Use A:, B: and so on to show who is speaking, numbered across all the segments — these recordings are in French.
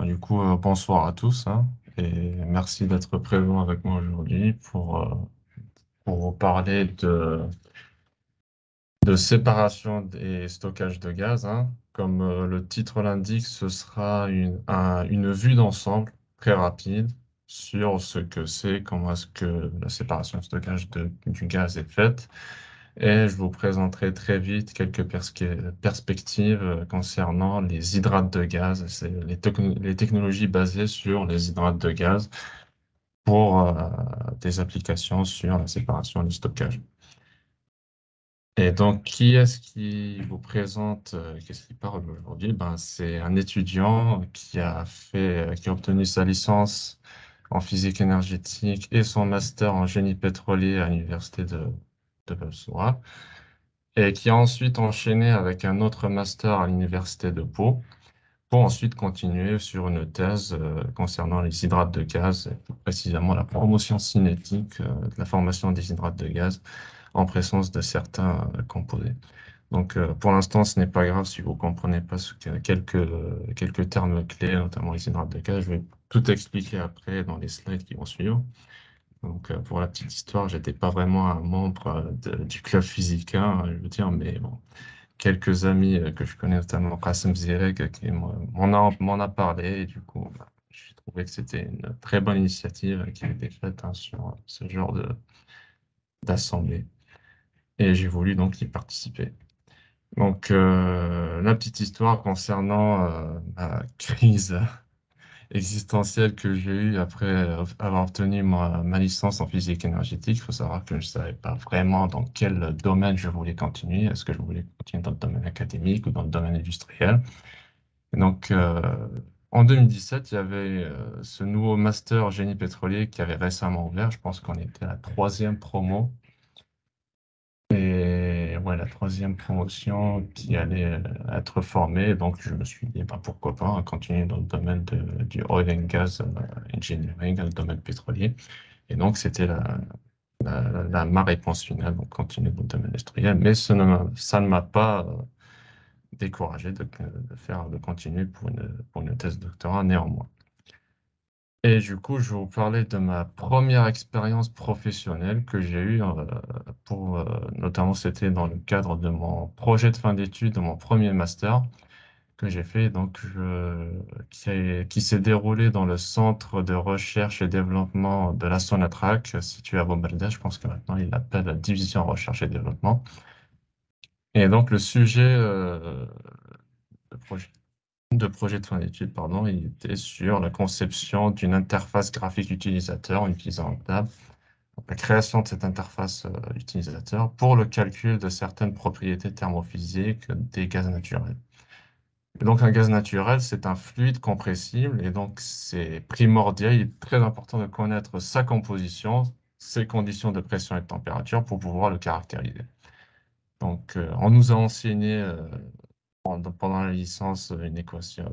A: Du coup, bonsoir à tous, hein, et merci d'être présent avec moi aujourd'hui pour vous parler de séparation et stockage de gaz, hein. Comme le titre l'indique, ce sera une vue d'ensemble très rapide sur ce que c'est, comment est-ce que la séparation et le stockage du gaz est faite. Et je vous présenterai très vite quelques perspectives concernant les hydrates de gaz, c'est les technologies basées sur les hydrates de gaz pour des applications sur la séparation et le stockage. Et donc, qui est-ce qui vous présente, qu'est-ce qui parle aujourd'hui? Ben, c'est un étudiant qui a obtenu sa licence en physique énergétique et son master en génie pétrolier à l'université de Karlsruhe, et qui a ensuite enchaîné avec un autre master à l'université de Pau pour ensuite continuer sur une thèse concernant les hydrates de gaz, et plus précisément la promotion cinétique de la formation des hydrates de gaz en présence de certains composés. Donc, pour l'instant, ce n'est pas grave si vous ne comprenez pas quelques termes clés, notamment les hydrates de gaz. Je vais tout expliquer après dans les slides qui vont suivre. Donc, pour la petite histoire, j'étais pas vraiment un membre du club physique, hein, je veux dire, mais bon, quelques amis que je connais, notamment Qassem Zirek, m'en a parlé, et du coup, bah, j'ai trouvé que c'était une très bonne initiative qui a été faite, hein, sur ce genre d'assemblée, et j'ai voulu donc y participer. Donc, la petite histoire concernant ma crise existentielle que j'ai eue après avoir obtenu ma licence en physique énergétique. Il faut savoir que je ne savais pas vraiment dans quel domaine je voulais continuer. Est-ce que je voulais continuer dans le domaine académique ou dans le domaine industriel? Et donc, en 2017, il y avait ce nouveau master génie pétrolier qui avait récemment ouvert. Je pense qu'on était à la troisième promo. Et ouais, la troisième promotion qui allait être formée. Donc, je me suis dit, bah, pourquoi pas, hein, continuer dans le domaine du oil and gas engineering, le domaine pétrolier. Et donc, c'était ma réponse finale, donc continuer dans le domaine industriel. Mais ça ne m'a pas découragé de continuer pour une thèse de doctorat néanmoins. Et du coup, je vais vous parler de ma première expérience professionnelle que j'ai eue, notamment c'était dans le cadre de mon projet de fin d'études, de mon premier master que j'ai fait, qui s'est déroulé dans le centre de recherche et développement de la Sonatrach, situé à Bombardier. Je pense que maintenant il l'appelle la division recherche et développement. Et donc le sujet de projet de fin d'études, pardon, il était sur la conception d'une interface graphique utilisateur utilisant un tab, la création de cette interface utilisateur pour le calcul de certaines propriétés thermophysiques des gaz naturels. Et donc un gaz naturel, c'est un fluide compressible et donc c'est primordial, il est très important de connaître sa composition, ses conditions de pression et de température pour pouvoir le caractériser. Donc on nous a enseigné pendant la licence une équation,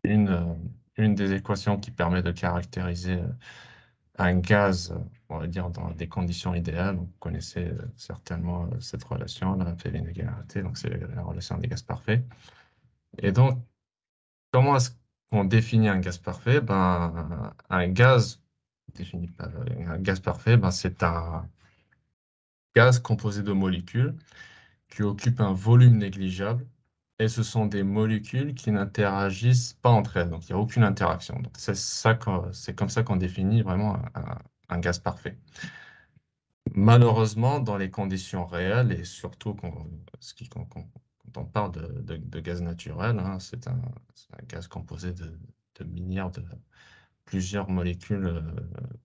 A: une, euh, une des équations qui permet de caractériser un gaz, on va dire, dans des conditions idéales. Donc, vous connaissez certainement cette relation, la PV égale RT, donc c'est la relation des gaz parfaits. Et donc, comment est-ce qu'on définit un gaz parfait? Ben, un gaz parfait, ben, c'est un gaz composé de molécules qui occupent un volume négligeable, et ce sont des molécules qui n'interagissent pas entre elles, donc il n'y a aucune interaction. Donc c'est comme ça qu'on définit vraiment un gaz parfait. Malheureusement, dans les conditions réelles, et surtout quand on parle de gaz naturel, hein, c'est un gaz composé de milliards de plusieurs molécules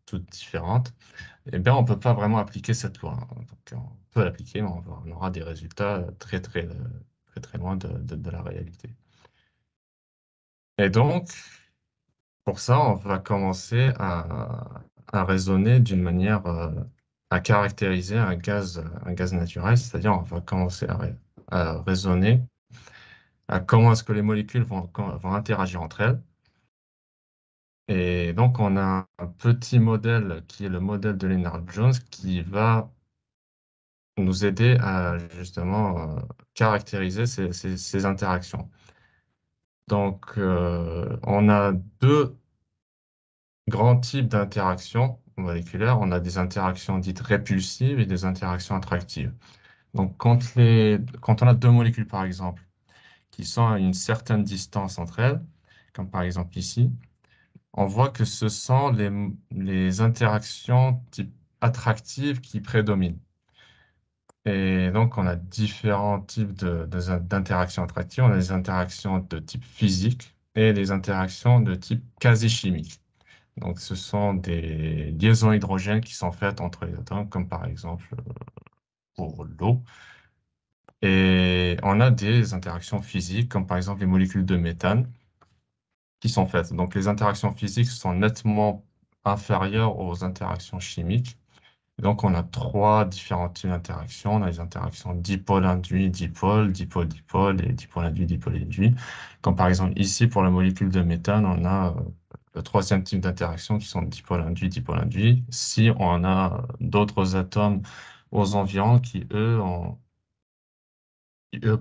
A: toutes différentes, eh bien, on ne peut pas vraiment appliquer cette loi, hein. Donc, on peut l'appliquer, mais on aura des résultats très loin de la réalité. Et donc, pour ça, on va commencer à raisonner d'une manière à caractériser un gaz naturel, c'est-à-dire on va commencer à raisonner à comment est-ce que les molécules vont interagir entre elles. Et donc, on a un petit modèle qui est le modèle de Lennard-Jones qui va nous aider à justement caractériser ces interactions. Donc, on a deux grands types d'interactions moléculaires. On a des interactions dites répulsives et des interactions attractives. Donc, quand on a deux molécules, par exemple, qui sont à une certaine distance entre elles, comme par exemple ici, on voit que ce sont les interactions type attractives qui prédominent. Et donc, on a différents types d'interactions attractives. On a des interactions de type physique et des interactions de type quasi-chimique. Donc, ce sont des liaisons hydrogènes qui sont faites entre les atomes, comme par exemple pour l'eau. Et on a des interactions physiques, comme par exemple les molécules de méthane, qui sont faites. Donc, les interactions physiques sont nettement inférieures aux interactions chimiques. Donc, on a trois différents types d'interactions. On a les interactions dipôle induit, dipôle, dipôle, dipôle et dipôle induit, dipôle induit. Comme par exemple ici, pour la molécule de méthane, on a le troisième type d'interaction qui sont dipôle induit, dipôle induit. Si on a d'autres atomes aux environs qui, eux,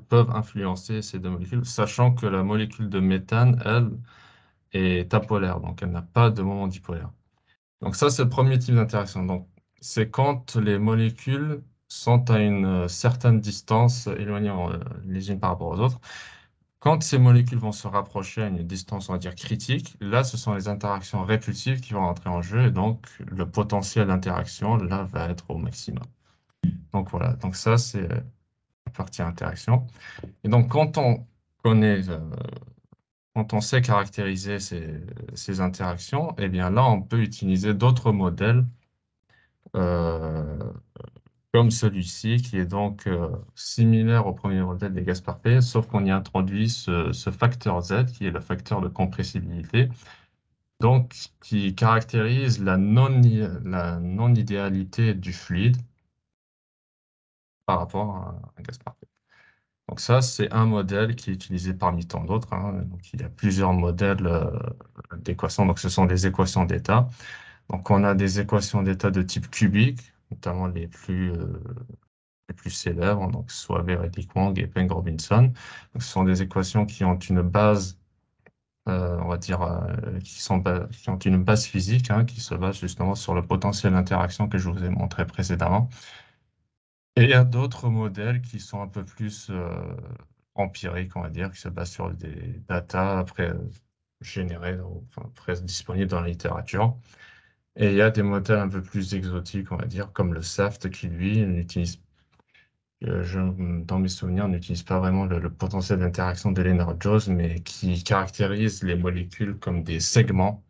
A: peuvent influencer ces deux molécules, sachant que la molécule de méthane, elle, est apolaire, donc elle n'a pas de moment dipolaire. Donc ça, c'est le premier type d'interaction. Donc, c'est quand les molécules sont à une certaine distance éloignées les unes par rapport aux autres. Quand ces molécules vont se rapprocher à une distance, on va dire, critique, là, ce sont les interactions répulsives qui vont entrer en jeu et donc le potentiel d'interaction, là, va être au maximum. Donc voilà, donc ça, c'est la partie interaction. Et donc, quand on sait caractériser ces interactions, eh bien là, on peut utiliser d'autres modèles euh, comme celui-ci, qui est donc similaire au premier modèle des gaz parfaits, sauf qu'on y introduit ce facteur Z, qui est le facteur de compressibilité, donc qui caractérise la non-idéalité du fluide par rapport à un gaz parfait. Donc ça, c'est un modèle qui est utilisé parmi tant d'autres, hein. Donc il y a plusieurs modèles d'équations, donc ce sont des équations d'état. Donc on a des équations d'état de type cubique, notamment les plus célèbres, donc soit Veredik-Wang et Peng-Robinson. Donc, ce sont des équations qui ont une base, on va dire, qui ont une base physique, hein, qui se base justement sur le potentiel d'interaction que je vous ai montré précédemment. Et il y a d'autres modèles qui sont un peu plus empiriques, on va dire, qui se basent sur des datas après générées, enfin, presque disponibles dans la littérature. Et il y a des modèles un peu plus exotiques, on va dire, comme le SAFT, qui lui n'utilise dans mes souvenirs, on n'utilise pas vraiment le potentiel d'interaction de Lennard-Jones, mais qui caractérise les molécules comme des segments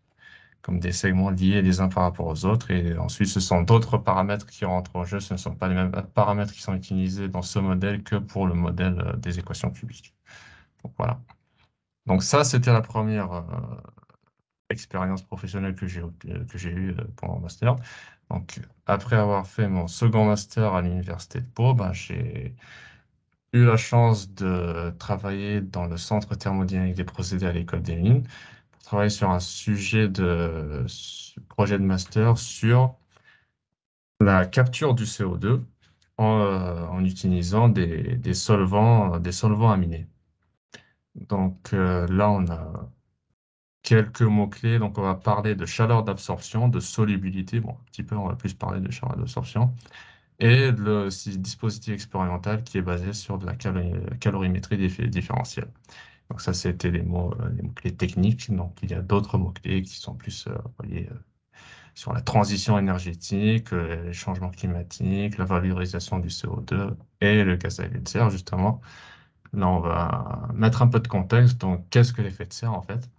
A: liés les uns par rapport aux autres. Et ensuite, ce sont d'autres paramètres qui rentrent en jeu. Ce ne sont pas les mêmes paramètres qui sont utilisés dans ce modèle que pour le modèle des équations cubiques. Donc voilà. Donc ça, c'était la première expérience professionnelle que j'ai eue pendant mon master. Donc après avoir fait mon second master à l'université de Pau, ben, j'ai eu la chance de travailler dans le centre thermodynamique des procédés à l'école des mines, pour travailler sur un sujet de projet de master sur la capture du CO2 en utilisant des solvants aminés. Donc là, on a quelques mots-clés. Donc on va parler de chaleur d'absorption, de solubilité. Bon, un petit peu, on va plus parler de chaleur d'absorption. Et le dispositif expérimental qui est basé sur de la calorimétrie différentielle. Donc ça, c'était les mots-clés techniques. Donc il y a d'autres mots-clés qui sont plus reliés sur la transition énergétique, les changements climatiques, la valorisation du CO2 et le gaz à effet de serre, justement. Là, on va mettre un peu de contexte. Donc, qu'est-ce que l'effet de serre, en fait?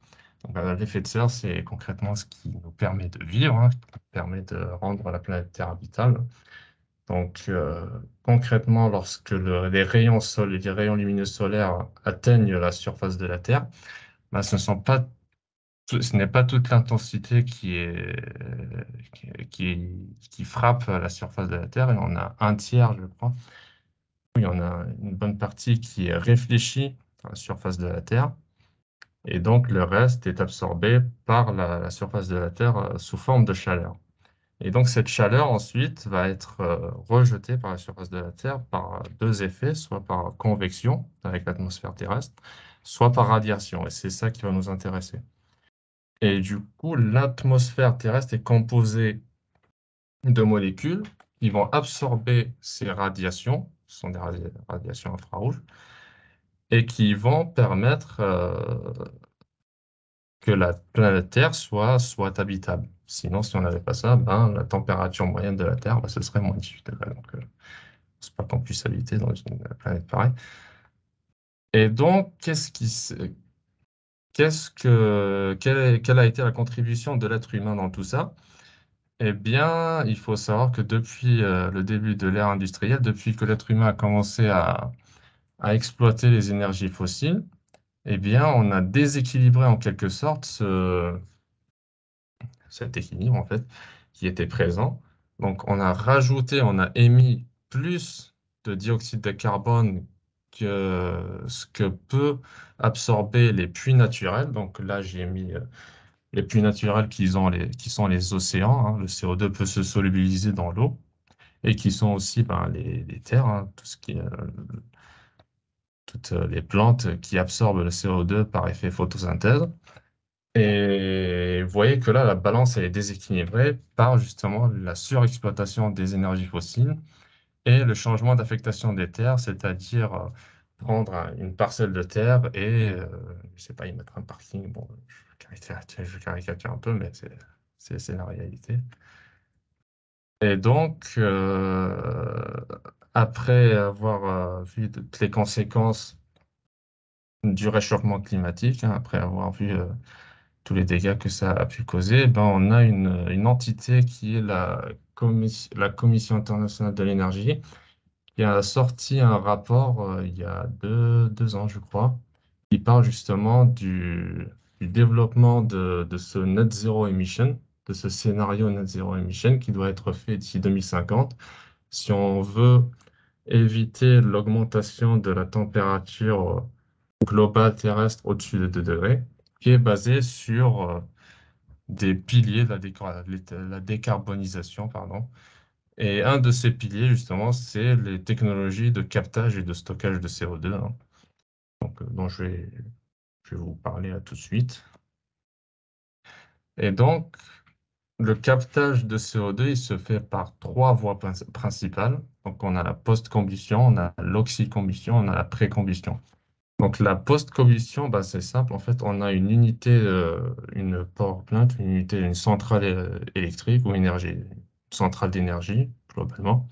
A: Donc, l'effet de serre, c'est concrètement ce qui nous permet de vivre, hein, qui nous permet de rendre la planète Terre habitable. Donc, concrètement, lorsque les rayons les rayons lumineux solaires atteignent la surface de la Terre, ben, ce n'est pas toute l'intensité qui frappe la surface de la Terre. Et on a un tiers, je crois. Il y en a une bonne partie qui est réfléchie à la surface de la Terre. Et donc, le reste est absorbé par la surface de la Terre sous forme de chaleur. Et donc, cette chaleur, ensuite, va être rejetée par la surface de la Terre par deux effets, soit par convection avec l'atmosphère terrestre, soit par radiation. Et c'est ça qui va nous intéresser. Et du coup, l'atmosphère terrestre est composée de molécules qui vont absorber ces radiations, ce sont des radiations infrarouges, et qui vont permettre que la planète Terre soit habitable. Sinon, si on n'avait pas ça, ben, la température moyenne de la Terre, ben, ce serait moins 18 degrés. Donc, c'est pas qu'on puisse habiter dans une planète pareille. Et donc, quelle a été la contribution de l'être humain dans tout ça? Eh bien, il faut savoir que depuis le début de l'ère industrielle, depuis que l'être humain a commencé à exploiter les énergies fossiles, eh bien, on a déséquilibré en quelque sorte cet équilibre, en fait, qui était présent. Donc, on a émis plus de dioxyde de carbone que ce que peut absorber les puits naturels. Donc là, j'ai mis les puits naturels qui sont les océans, hein. Le CO2 peut se solubiliser dans l'eau et qui sont aussi ben, les terres, hein, tout ce qui, toutes les plantes qui absorbent le CO2 par effet photosynthèse. Et vous voyez que là, la balance elle est déséquilibrée par justement la surexploitation des énergies fossiles et le changement d'affectation des terres, c'est-à-dire prendre une parcelle de terre et, je sais pas, y mettre un parking. Bon, je caricature un peu, mais c'est la réalité. Et donc, après avoir vu toutes les conséquences du réchauffement climatique, hein, après avoir vu tous les dégâts que ça a pu causer, ben, on a une entité qui est la Commission internationale de l'énergie, qui a sorti un rapport il y a 2 ans, je crois, qui parle justement du développement de ce net zero emission, de ce scénario net zero emission qui doit être fait d'ici 2050 si on veut éviter l'augmentation de la température globale terrestre au-dessus de 2 degrés, qui est basée sur des piliers de la décarbonisation, pardon. Et un de ces piliers, justement, c'est les technologies de captage et de stockage de CO2, hein, donc, dont je vais vous parler là tout de suite. Et donc, le captage de CO2, il se fait par trois voies principales. Donc, on a la post-combustion, on a l'oxy-combustion, on a la pré-combustion. Donc, la post-combustion, bah, c'est simple. En fait, on a une unité, une power plant, une unité, une centrale électrique ou une centrale d'énergie, globalement,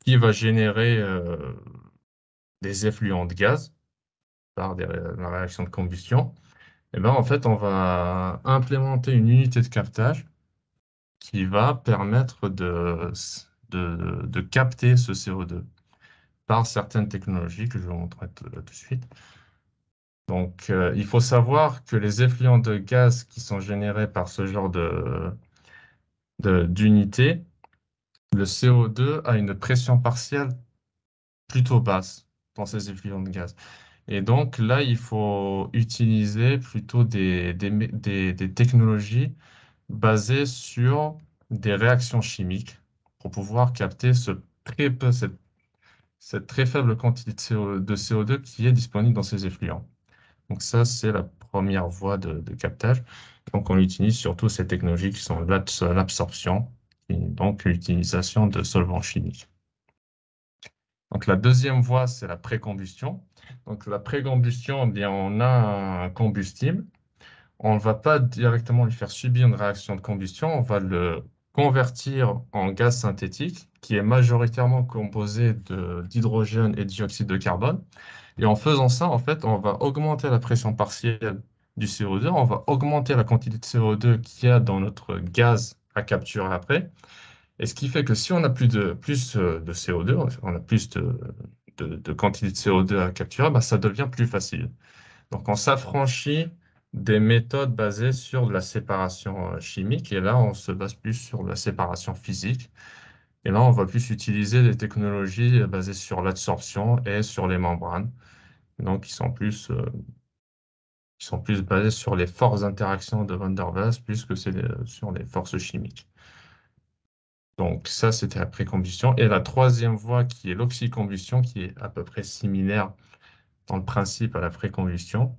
A: qui va générer des effluents de gaz par la réaction de combustion. Et ben, en fait, on va implémenter une unité de captage qui va permettre de capter ce CO2 par certaines technologies que je vais vous montrer tout de suite. Donc, il faut savoir que les effluents de gaz qui sont générés par ce genre d'unité, le CO2 a une pression partielle plutôt basse dans ces effluents de gaz. Et donc là, il faut utiliser plutôt des technologies basées sur des réactions chimiques pour pouvoir capter cette très faible quantité de CO2 qui est disponible dans ces effluents. Donc ça, c'est la première voie de captage. Donc on utilise surtout ces technologies qui sont l'absorption et donc l'utilisation de solvants chimiques. Donc la deuxième voie, c'est la précombustion. Donc la précombustion, eh bien, on a un combustible. On ne va pas directement lui faire subir une réaction de combustion, on va le convertir en gaz synthétique qui est majoritairement composé d'hydrogène et de dioxyde de carbone. Et en faisant ça, en fait, on va augmenter la pression partielle du CO2, on va augmenter la quantité de CO2 qu'il y a dans notre gaz à capturer après. Et ce qui fait que si on a plus de CO2, on a plus de quantité de CO2 à capturer, bah, ça devient plus facile. Donc on s'affranchit des méthodes basées sur de la séparation chimique et là on se base plus sur de la séparation physique. Et là on va plus utiliser des technologies basées sur l'absorption et sur les membranes. Donc qui sont plus basées sur les forces d'interaction de Van der Waals plus que sur les forces chimiques. Donc ça, c'était la précombustion. Et la troisième voie, qui est l'oxycombustion, qui est à peu près similaire dans le principe à la précombustion.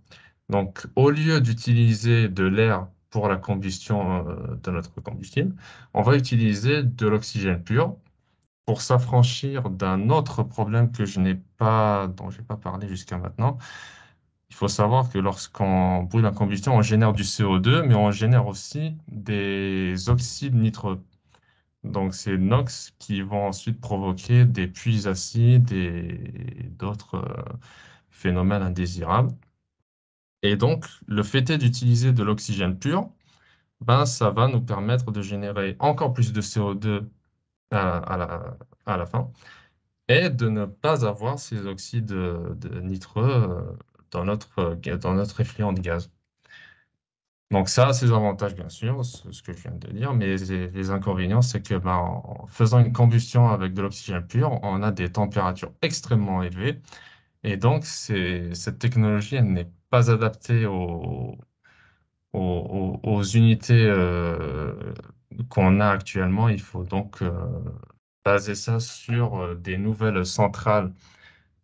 A: Donc, au lieu d'utiliser de l'air pour la combustion de notre combustible, on va utiliser de l'oxygène pur pour s'affranchir d'un autre problème que dont je n'ai pas parlé jusqu'à maintenant. Il faut savoir que lorsqu'on brûle en combustion, on génère du CO2, mais on génère aussi des oxydes nitreux. Donc, ces NOx qui vont ensuite provoquer des puits acides et d'autres phénomènes indésirables. Et donc, le fait est d'utiliser de l'oxygène pur, ben, ça va nous permettre de générer encore plus de CO2 à à la fin et de ne pas avoir ces oxydes de nitreux dans notre effluent de gaz. Donc ça a ses avantages, bien sûr, ce que je viens de dire, mais les inconvénients, c'est que ben, en faisant une combustion avec de l'oxygène pur, on a des températures extrêmement élevées, et donc cette technologie, elle n'est pas adaptée aux unités qu'on a actuellement. Il faut donc baser ça sur des nouvelles centrales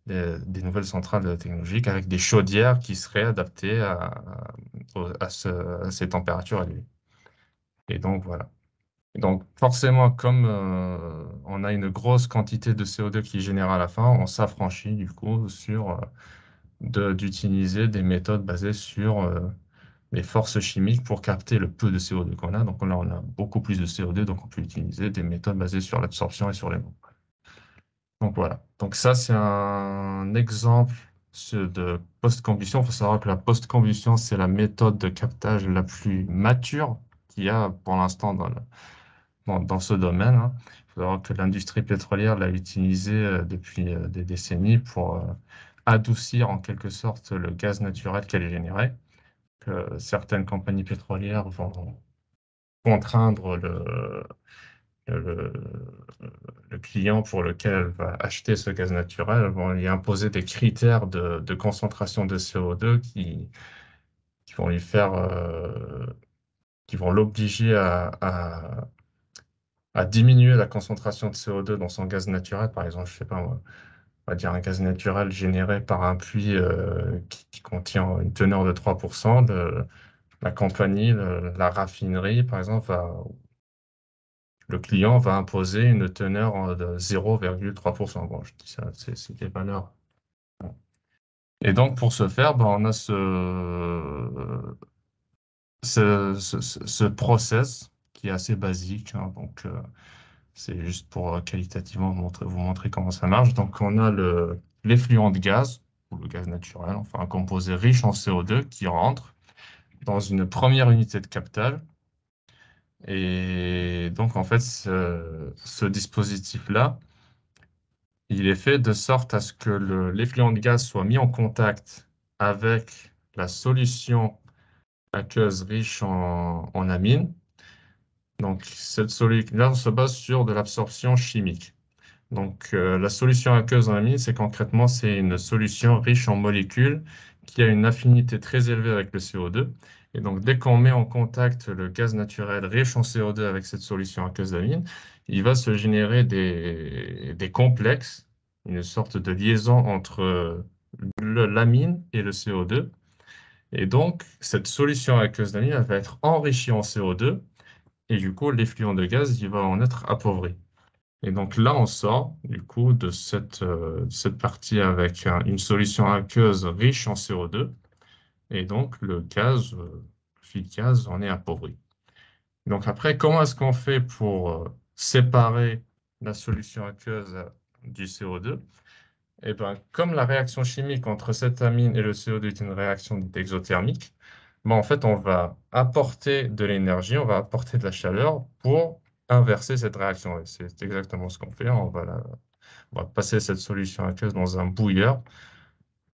A: technologiques avec des chaudières qui seraient adaptées à ces températures élevées. Et donc voilà. Donc forcément, comme on a une grosse quantité de CO2 qui est générée à la fin, on s'affranchit du coup d'utiliser des méthodes basées sur les forces chimiques pour capter le peu de CO2 qu'on a. Donc là, on a beaucoup plus de CO2, donc on peut utiliser des méthodes basées sur l'absorption et sur les mots. Donc voilà. Donc ça, c'est un exemple de post-combustion. Il faut savoir que la post-combustion, c'est la méthode de captage la plus mature qu'il y a pour l'instant dans ce domaine, hein. Il faut savoir que l'industrie pétrolière l'a utilisé depuis des décennies pour adoucir en quelque sorte le gaz naturel qu'elle générait. Que certaines compagnies pétrolières vont contraindre le, le client pour lequel elle va acheter ce gaz naturel, vont lui imposer des critères de concentration de CO2 qui vont lui faire, qui vont l'obliger à diminuer la concentration de CO2 dans son gaz naturel. Par exemple, je sais pas, on va dire un gaz naturel généré par un puits qui contient une teneur de 3%. La compagnie, la raffinerie, par exemple, le client va imposer une teneur de 0,3%. Bon, je dis ça, c'est des valeurs. Et donc, pour ce faire, ben, on a ce process qui est assez basique, hein. Donc, c'est juste pour qualitativement vous montrer comment ça marche. Donc, on a l'effluent de gaz, ou le gaz naturel, enfin un composé riche en CO2 qui rentre dans une première unité de captage. Et donc, en fait, ce dispositif-là, il est fait de sorte à ce que l'effluent de gaz soit mis en contact avec la solution aqueuse riche en amine. Donc, cette solution-là, on se base sur de l'absorption chimique. Donc, la solution aqueuse en amine, c'est concrètement, c'est une solution riche en molécules qui a une affinité très élevée avec le CO2. Et donc, dès qu'on met en contact le gaz naturel riche en CO2 avec cette solution aqueuse d'amine, il va se générer des complexes, une sorte de liaison entre l'amine et le CO2. Et donc, cette solution aqueuse d'amine, elle va être enrichie en CO2. Et du coup, l'effluent de gaz, il va en être appauvri. Et donc là, on sort du coup de cette partie avec une solution aqueuse riche en CO2. Et donc le gaz, le fil gaz, en est appauvri. Donc après, comment est-ce qu'on fait pour séparer la solution aqueuse du CO2? Eh bien, comme la réaction chimique entre cette amine et le CO2 est une réaction dite exothermique, ben, en fait, on va apporter de l'énergie, on va apporter de la chaleur pour inverser cette réaction. Et c'est exactement ce qu'on fait. On va passer cette solution aqueuse dans un bouilleur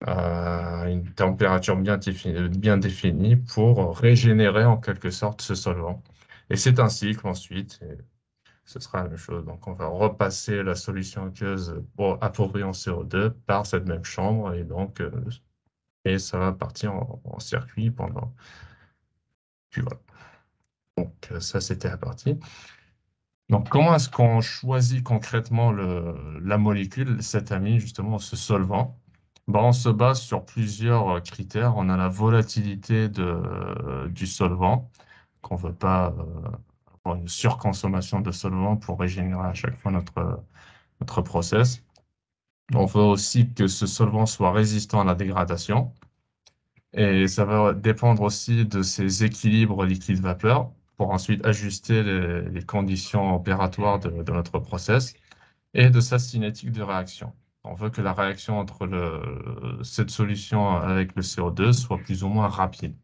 A: à une température bien définie pour régénérer en quelque sorte ce solvant. Et c'est un cycle ensuite. Et ce sera la même chose. Donc, on va repasser la solution aqueuse appauvrie en CO2 par cette même chambre et donc et ça va partir en circuit pendant. Puis voilà. Donc, ça, c'était la partie. Donc, comment est-ce qu'on choisit concrètement la molécule, cette amine, justement, ce solvant? Bah, on se base sur plusieurs critères. On a la volatilité du solvant, qu'on ne veut pas avoir une surconsommation de solvant pour régénérer à chaque fois notre process. On veut aussi que ce solvant soit résistant à la dégradation. Et ça va dépendre aussi de ses équilibres liquide-vapeur pour ensuite ajuster les conditions opératoires de notre process et de sa cinétique de réaction. On veut que la réaction entre cette solution avec le CO2 soit plus ou moins rapide.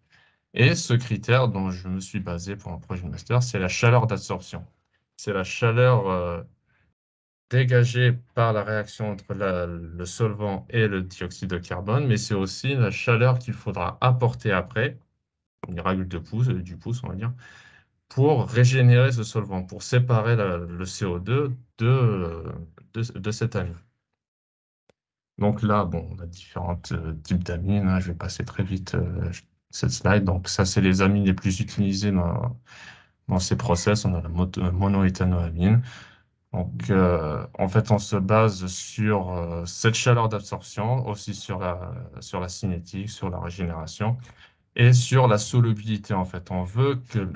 A: Et ce critère dont je me suis basé pour un projet de master, c'est la chaleur d'absorption. C'est la chaleur dégagée par la réaction entre le solvant et le dioxyde de carbone, mais c'est aussi la chaleur qu'il faudra apporter après, une règle de pouce, du pouce, on va dire, pour régénérer ce solvant, pour séparer le CO2 de cet amine. Donc là, bon, on a différents types d'amines, hein. Je vais passer très vite cette slide. Donc ça, c'est les amines les plus utilisées dans ces process. On a la monoéthanoamine. Donc en fait, on se base sur cette chaleur d'absorption, aussi sur la cinétique, sur la régénération et sur la solubilité. En fait, on veut que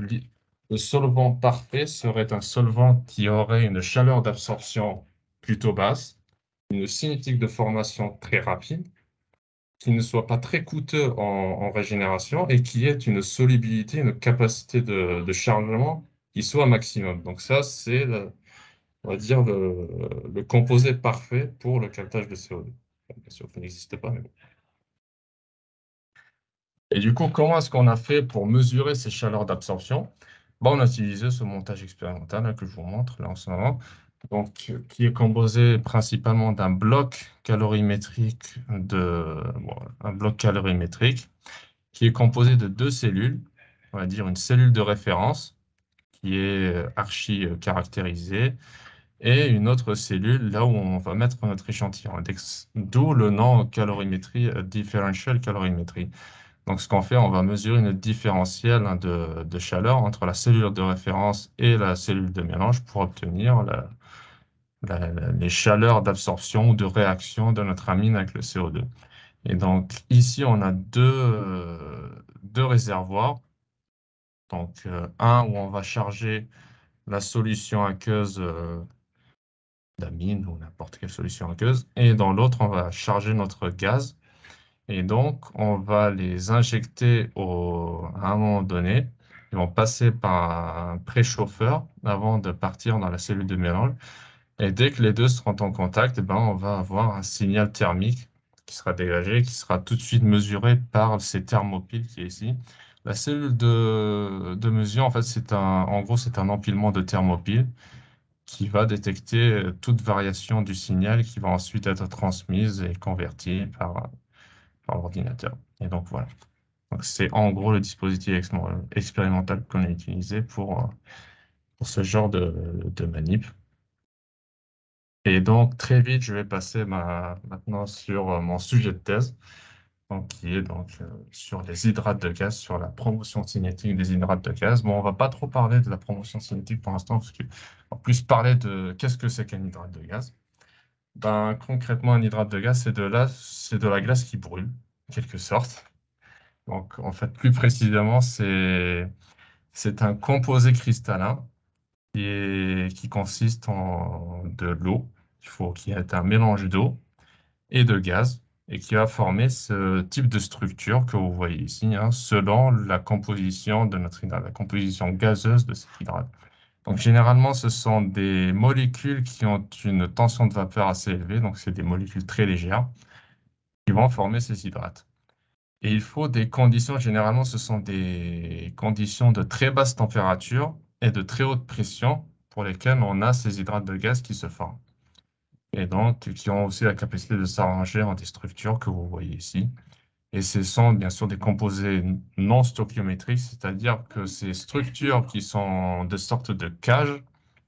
A: le solvant parfait serait un solvant qui aurait une chaleur d'absorption plutôt basse, une cinétique de formation très rapide, qui ne soit pas très coûteux en régénération et qui ait une solubilité, une capacité de chargement qui soit maximum. Donc ça, c'est, on va dire, le composé parfait pour le captage de CO2. Bien sûr, ça n'existe pas, mais bon. Et du coup, comment est-ce qu'on a fait pour mesurer ces chaleurs d'absorption? Bon, on a utilisé ce montage expérimental là, que je vous montre là en ce moment, donc, qui est composé principalement d'un bloc calorimétrique un bloc calorimétrique qui est composé de deux cellules, on va dire une cellule de référence qui est archi caractérisée et une autre cellule là où on va mettre notre échantillon, d'où le nom calorimétrie, differential calorimétrie. Donc, ce qu'on fait, on va mesurer une différentielle hein, de chaleur entre la cellule de référence et la cellule de mélange pour obtenir les chaleurs d'absorption ou de réaction de notre amine avec le CO2. Et donc, ici, on a deux réservoirs. Donc, un où on va charger la solution aqueuse d'amine ou n'importe quelle solution aqueuse, et dans l'autre, on va charger notre gaz. Et donc, on va les injecter à un moment donné. Ils vont passer par un préchauffeur avant de partir dans la cellule de mélange. Et dès que les deux seront en contact, eh ben, on va avoir un signal thermique qui sera dégagé, qui sera tout de suite mesuré par ces thermopiles qui est ici. La cellule de mesure, en fait, en gros, c'est un empilement de thermopiles qui va détecter toute variation du signal qui va ensuite être transmise et convertie par l'ordinateur. Et donc voilà. Donc c'est en gros le dispositif expérimental qu'on a utilisé pour ce genre de manip. Et donc très vite, je vais passer maintenant sur mon sujet de thèse, donc, qui est donc sur les hydrates de gaz, sur la promotion cinétique des hydrates de gaz. Bon, on va pas trop parler de la promotion cinétique pour l'instant, parce qu'on va plus parler de qu'est-ce que c'est qu'un hydrate de gaz. Ben, concrètement, un hydrate de gaz, c'est de la glace qui brûle, en quelque sorte. Donc, en fait, plus précisément, c'est un composé cristallin qui consiste en de l'eau. Qu'il y ait un mélange d'eau et de gaz et qui va former ce type de structure que vous voyez ici, hein, selon la composition de notre hydrate, la composition gazeuse de cet hydrate. Donc, généralement, ce sont des molécules qui ont une tension de vapeur assez élevée, donc c'est des molécules très légères qui vont former ces hydrates. Et il faut des conditions, généralement, ce sont des conditions de très basse température et de très haute pression pour lesquelles on a ces hydrates de gaz qui se forment. Et donc, qui ont aussi la capacité de s'arranger en des structures que vous voyez ici. Et ce sont bien sûr des composés non stoichiométriques, c'est-à-dire que ces structures qui sont de sortes de cages,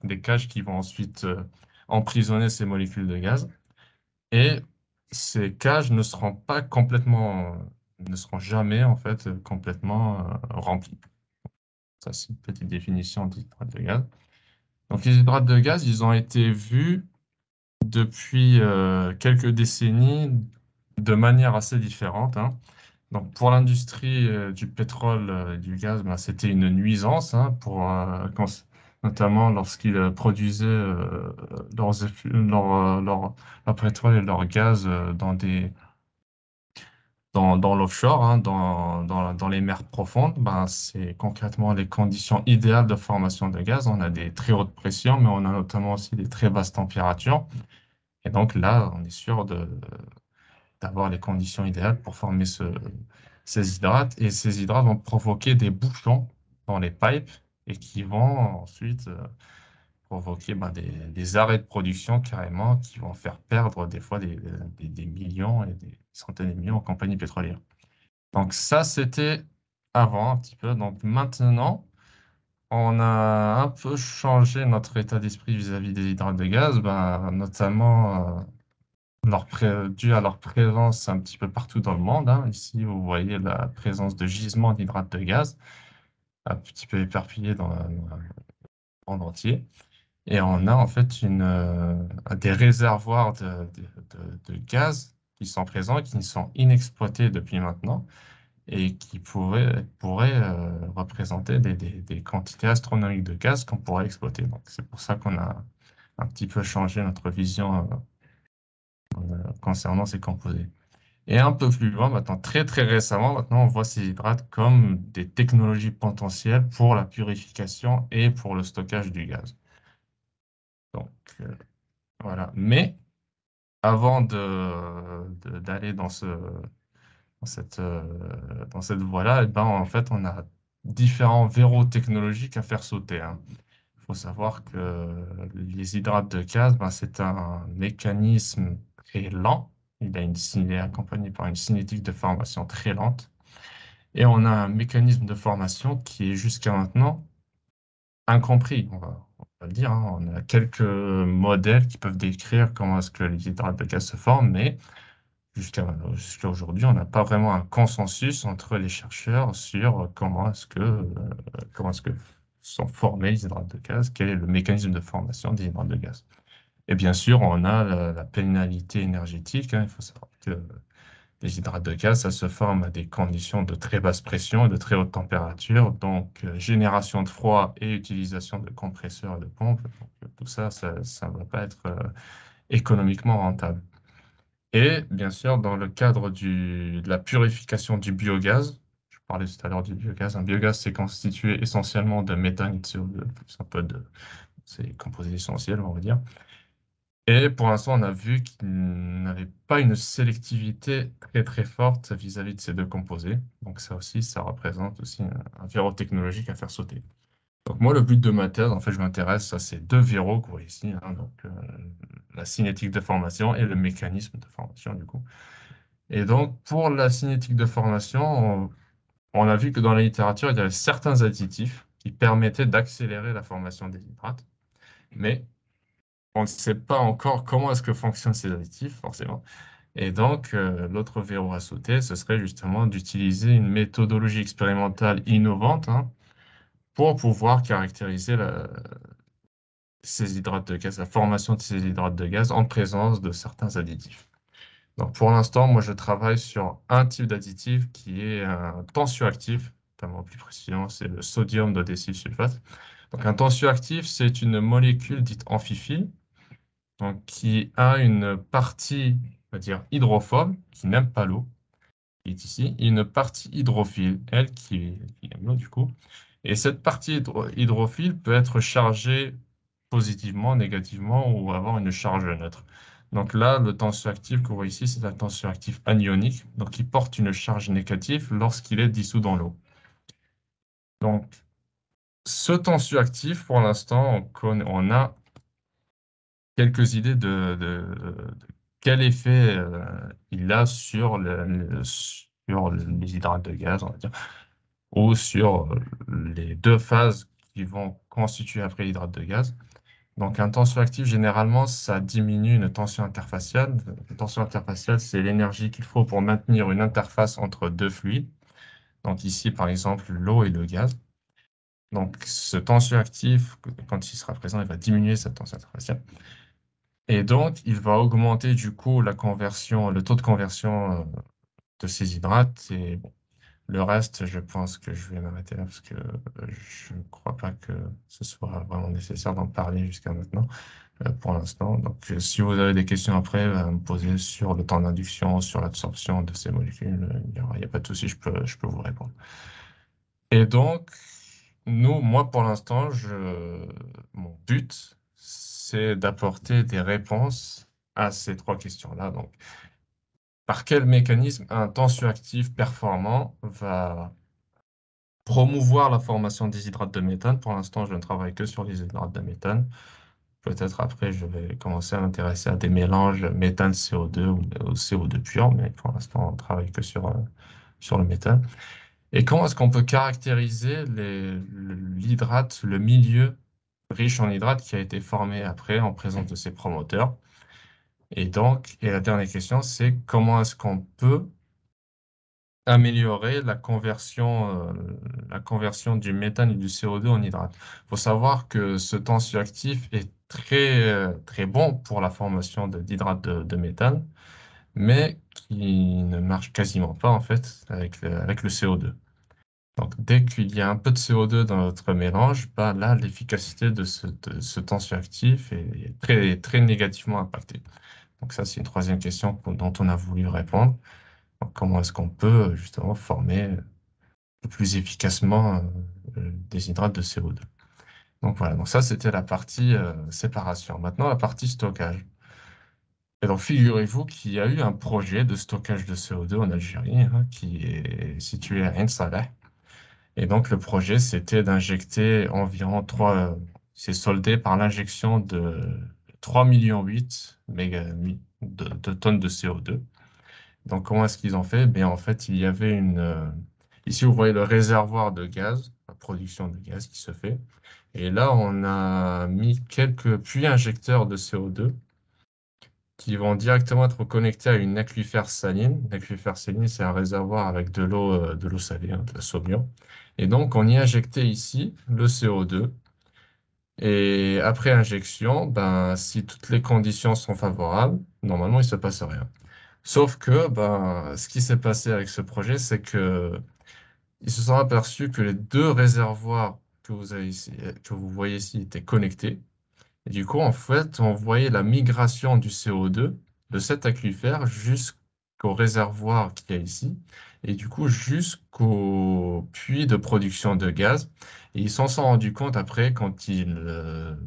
A: des cages qui vont ensuite emprisonner ces molécules de gaz. Et ces cages ne seront jamais en fait complètement remplies. Ça, c'est une petite définition des hydrates de gaz. Donc, les hydrates de gaz, ils ont été vus depuis quelques décennies de manière assez différente, hein. Donc, pour l'industrie du pétrole et du gaz, ben, c'était une nuisance, hein, notamment lorsqu'ils produisaient leur pétrole et leur gaz dans l'offshore, hein, dans les mers profondes. Ben, c'est concrètement les conditions idéales de formation de gaz. On a des très hautes pressions, mais on a notamment aussi des très basses températures. Et donc là, on est sûr d'avoir les conditions idéales pour former ces hydrates. Et ces hydrates vont provoquer des bouchons dans les pipes et qui vont ensuite provoquer ben, des arrêts de production carrément qui vont faire perdre des fois des millions et des centaines de millions aux compagnies pétrolières. Donc ça, c'était avant un petit peu. Donc maintenant, on a un peu changé notre état d'esprit vis-à-vis des hydrates de gaz, ben, notamment dû à leur présence un petit peu partout dans le monde, hein. Ici, vous voyez la présence de gisements d'hydrates de gaz, un petit peu éparpillés dans le monde entier. Et on a en fait des réservoirs de gaz qui sont présents, qui sont inexploités depuis maintenant et qui pourraient représenter des quantités astronomiques de gaz qu'on pourrait exploiter. Donc, c'est pour ça qu'on a un petit peu changé notre vision concernant ces composés. Et un peu plus loin, maintenant, très très récemment, maintenant, on voit ces hydrates comme des technologies potentielles pour la purification et pour le stockage du gaz. Donc, voilà. Mais avant d'aller dans cette voie-là, eh ben, en fait, on a différents verrous technologiques à faire sauter, hein. Il faut savoir que les hydrates de gaz, ben, c'est un mécanisme très lent. Il est accompagné par une cinétique de formation très lente. Et on a un mécanisme de formation qui est jusqu'à maintenant incompris, on va le dire, hein. On a quelques modèles qui peuvent décrire comment est-ce que les hydrates de gaz se forment, mais jusqu'à aujourd'hui, on n'a pas vraiment un consensus entre les chercheurs sur comment est-ce que sont formés les hydrates de gaz, quel est le mécanisme de formation des hydrates de gaz. Et bien sûr, on a la pénalité énergétique, hein. Il faut savoir que les hydrates de gaz, ça se forme à des conditions de très basse pression et de très haute température, donc génération de froid et utilisation de compresseurs et de pompes. Donc, tout ça, ça ne va pas être économiquement rentable. Et bien sûr, dans le cadre de la purification du biogaz, je parlais tout à l'heure du biogaz. Un biogaz, c'est constitué essentiellement de méthane et de CO2, plus un peu de ces composés essentiels, on va dire. Et pour l'instant, on a vu qu'il n'avait pas une sélectivité très très forte vis-à-vis de ces deux composés. Donc ça aussi, ça représente aussi un verrou technologique à faire sauter. Donc moi, le but de ma thèse, en fait, je m'intéresse à ces deux verrous que vous voyez ici, hein, donc la cinétique de formation et le mécanisme de formation, du coup. Et donc, pour la cinétique de formation, on a vu que dans la littérature, il y avait certains additifs qui permettaient d'accélérer la formation des hydrates, mais on ne sait pas encore comment est-ce que fonctionnent ces additifs, forcément. Et donc, l'autre verrou à sauter, ce serait justement d'utiliser une méthodologie expérimentale innovante, hein, pour pouvoir caractériser ces hydrates de gaz, la formation de ces hydrates de gaz en présence de certains additifs. Donc, pour l'instant, moi, je travaille sur un type d'additif qui est un tensioactif, notamment plus précisément, c'est le sodium d'odécylsulfate. Donc, un tensioactif, c'est une molécule dite amphiphile, donc, qui a une partie, on va dire, hydrophobe, qui n'aime pas l'eau, qui est ici, et une partie hydrophile, elle, qui aime l'eau, du coup. Et cette partie hydrophile peut être chargée positivement, négativement ou avoir une charge neutre. Donc là, le tensioactif que vous voyez ici, c'est un tensioactif anionique, donc il porte une charge négative lorsqu'il est dissous dans l'eau. Donc, ce tensioactif, pour l'instant, on a quelques idées de quel effet il a sur sur les hydrates de gaz, on va dire, ou sur les deux phases qui vont constituer après l'hydrate de gaz. Donc, un tensioactif, généralement, ça diminue une tension interfaciale. Une tension interfaciale, c'est l'énergie qu'il faut pour maintenir une interface entre deux fluides. Donc, ici, par exemple, l'eau et le gaz. Donc, ce tensioactif, quand il sera présent, il va diminuer cette tension interfaciale. Et donc, il va augmenter du coup le taux de conversion de ces hydrates. Et bon, le reste, je pense que je vais m'arrêter là parce que je ne crois pas que ce soit vraiment nécessaire d'en parler jusqu'à maintenant, pour l'instant. Donc, si vous avez des questions après à me poser sur le temps d'induction, sur l'absorption de ces molécules, il y a pas de souci, je peux vous répondre. Et donc, moi, pour l'instant, mon but, c'est d'apporter des réponses à ces trois questions-là. Donc, par quel mécanisme un tensioactif performant va promouvoir la formation des hydrates de méthane? Pour l'instant, je ne travaille que sur les hydrates de méthane. Peut-être après, je vais commencer à m'intéresser à des mélanges méthane-CO2 ou CO2 pur, mais pour l'instant, on travaille que sur le méthane. Et comment est-ce qu'on peut caractériser l'hydrate, le milieu riche en hydrate qui a été formé après en présence de ces promoteurs? Et la dernière question, c'est comment est-ce qu'on peut améliorer la conversion du méthane et du CO2 en hydrate? Il faut savoir que ce tensioactif est très bon pour la formation d'hydrates de méthane, mais qui ne marche quasiment pas en fait avec le CO2. Donc, dès qu'il y a un peu de CO2 dans notre mélange, bah, là, l'efficacité de ce tensioactif est très négativement impactée. Donc, ça, c'est une troisième question dont on a voulu répondre. Donc, comment est-ce qu'on peut justement former le plus efficacement des hydrates de CO2? Donc, voilà. Donc, ça, c'était la partie séparation. Maintenant, la partie stockage. Et donc, figurez-vous qu'il y a eu un projet de stockage de CO2 en Algérie, hein, qui est situé à Ain Salah. Et donc, le projet, c'était d'injecter environ c'est soldé par l'injection de 3,8 millions de tonnes de CO2. Donc, comment est-ce qu'ils ont fait? Bien, en fait, il y avait ici, vous voyez le réservoir de gaz, la production de gaz qui se fait. Et là, on a mis quelques puits injecteurs de CO2 qui vont directement être connectés à une aquifère saline. L'aquifère saline, c'est un réservoir avec de l'eau salée, hein, de la saumure. Et donc, on y injectait ici le CO2. Et après injection, ben, si toutes les conditions sont favorables, normalement, il ne se passe rien. Sauf que ben, ce qui s'est passé avec ce projet, c'est que ils se sont aperçus que les deux réservoirs que vous voyez ici étaient connectés. Et du coup, en fait, on voyait la migration du CO2 de cet aquifère jusqu'au réservoir qu'il y a ici, et du coup jusqu'au puits de production de gaz. Et ils s'en sont rendus compte après quand ils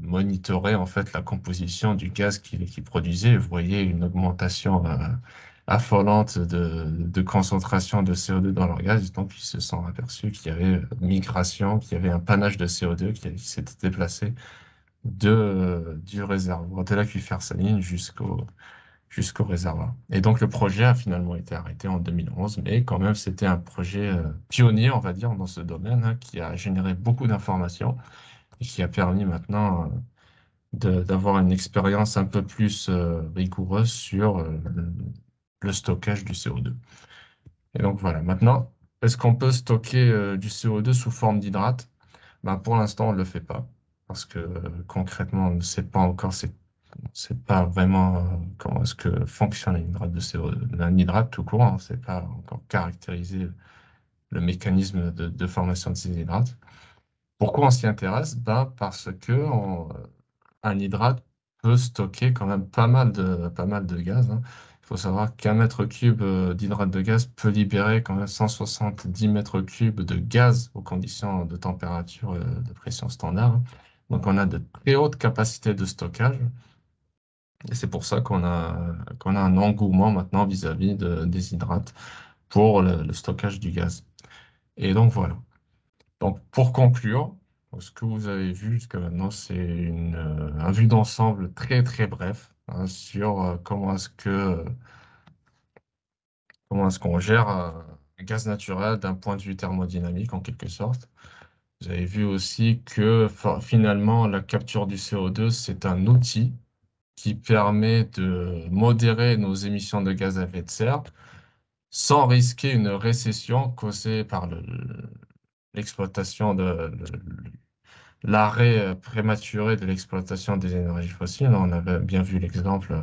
A: monitoraient en fait la composition du gaz qu'ils produisaient. Vous voyez une augmentation affolante de concentration de CO2 dans leur gaz. Donc, ils se sont aperçus qu'il y avait migration, qu'il y avait un panache de CO2 qui s'était déplacé du réservoir, de l'aquifère saline jusqu'au réservoir. Et donc le projet a finalement été arrêté en 2011, mais quand même c'était un projet pionnier, on va dire, dans ce domaine, hein, qui a généré beaucoup d'informations et qui a permis maintenant d'avoir une expérience un peu plus rigoureuse sur le stockage du CO2. Et donc voilà, maintenant, est-ce qu'on peut stocker du CO2 sous forme d'hydrate? Ben, pour l'instant, on ne le fait pas. Parce que concrètement, on ne sait pas encore, c'est pas vraiment comment est-ce que fonctionne un hydrate de CO2. Un hydrate tout court, hein, c'est pas encore caractérisé le mécanisme de formation de ces hydrates. Pourquoi on s'y intéresse? Ben, parce que un hydrate peut stocker quand même pas mal de gaz, hein. Il faut savoir qu'un mètre cube d'hydrate de gaz peut libérer quand même 170 mètres cubes de gaz aux conditions de température, de pression standard, hein. Donc on a de très hautes capacités de stockage. Et c'est pour ça qu'on a un engouement maintenant vis-à-vis des hydrates pour le stockage du gaz. Et donc voilà. Donc pour conclure, ce que vous avez vu jusqu'à maintenant, c'est un vue d'ensemble très bref, hein, sur comment est-ce qu'on gère un gaz naturel d'un point de vue thermodynamique en quelque sorte. Vous avez vu aussi que finalement la capture du CO2, c'est un outil qui permet de modérer nos émissions de gaz à effet de serre sans risquer une récession causée par l'exploitation l'arrêt prématuré de l'exploitation des énergies fossiles. On avait bien vu l'exemple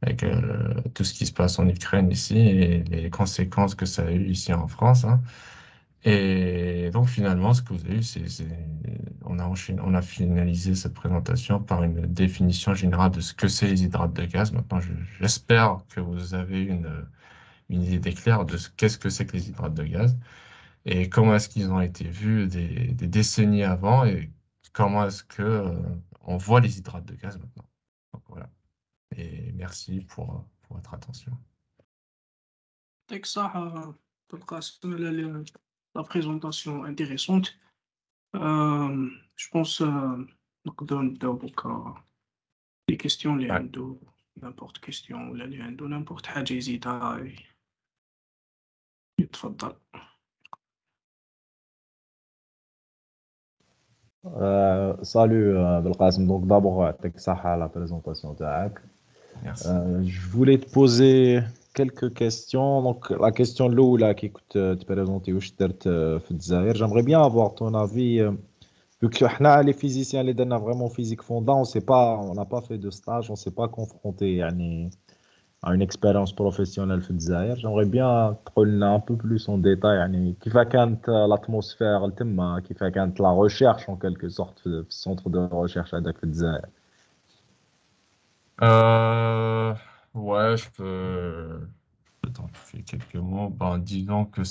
A: avec tout ce qui se passe en Ukraine ici et les conséquences que ça a eu ici en France, hein. Et donc finalement, ce que vous avez eu, on a finalisé cette présentation par une définition générale de ce que c'est les hydrates de gaz. Maintenant, j'espère que vous avez une idée claire de qu'est-ce que c'est que les hydrates de gaz et comment est-ce qu'ils ont été vus des décennies avant et comment est-ce que, on voit les hydrates de gaz maintenant. Donc voilà. Et merci pour votre attention.
B: يعطيك الصحة بالقاسم على لا بريزونطاسيون انتيريسونت. جو بونس نقدروا نبداو دوكا لي كيستيون اللي
A: Ouais.
B: عنده نيمبورت كيستيون ولا اللي عنده نيمبورت حاجة يزيدها يتفضل.
C: Salut Belkacem, donc d'abord يعطيك الصحة على la présentation تاعك.
A: Merci.
C: Je voulais te poser quelques questions. Donc la question الأولى كي كنت تبريزونتي واش درت في الجزائر. J'aimerais bien avoir ton avis vu que حنا les physiciens اللي درنا vraiment physique fondant, on n'a pas fait de stage, on s'est pas confronté يعني à une expérience professionnelle في الجزائر. J'aimerais bien تقول لنا un peu plus en détail يعني كيف كانت l'atmosphère تما, كيف كانت la recherche en quelque sorte في الcentre de recherche هذاك في الجزائر.
A: Ouais, je peux t'en faire quelques mots. Ben, disons que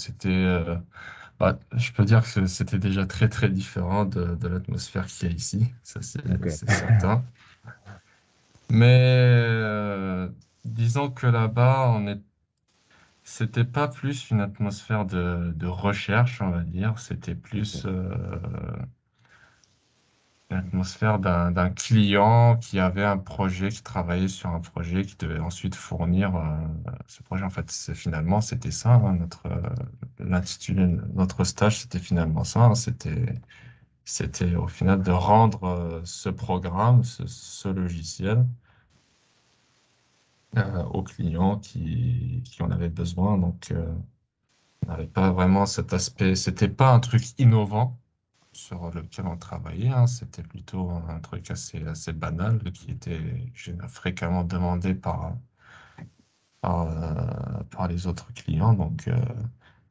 A: je peux dire que c'était déjà très très différent de l'atmosphère qu'il y a ici, ça
C: Ok.
A: c'est certain. Mais disons que là-bas, c'était pas plus une atmosphère de recherche, on va dire, c'était plus l'atmosphère d'un client qui avait un projet, qui travaillait sur un projet, qui devait ensuite fournir ce projet. En fait, finalement, c'était ça, hein, l'intitulé de notre stage, c'était finalement ça, hein, c'était au final de rendre ce programme, ce logiciel aux clients qui en avaient besoin. Donc, on n'avait pas vraiment cet aspect, c'était pas un truc innovant sur lequel on travaillait, hein. C'était plutôt un truc assez banal qui était fréquemment demandé par les autres clients. Donc,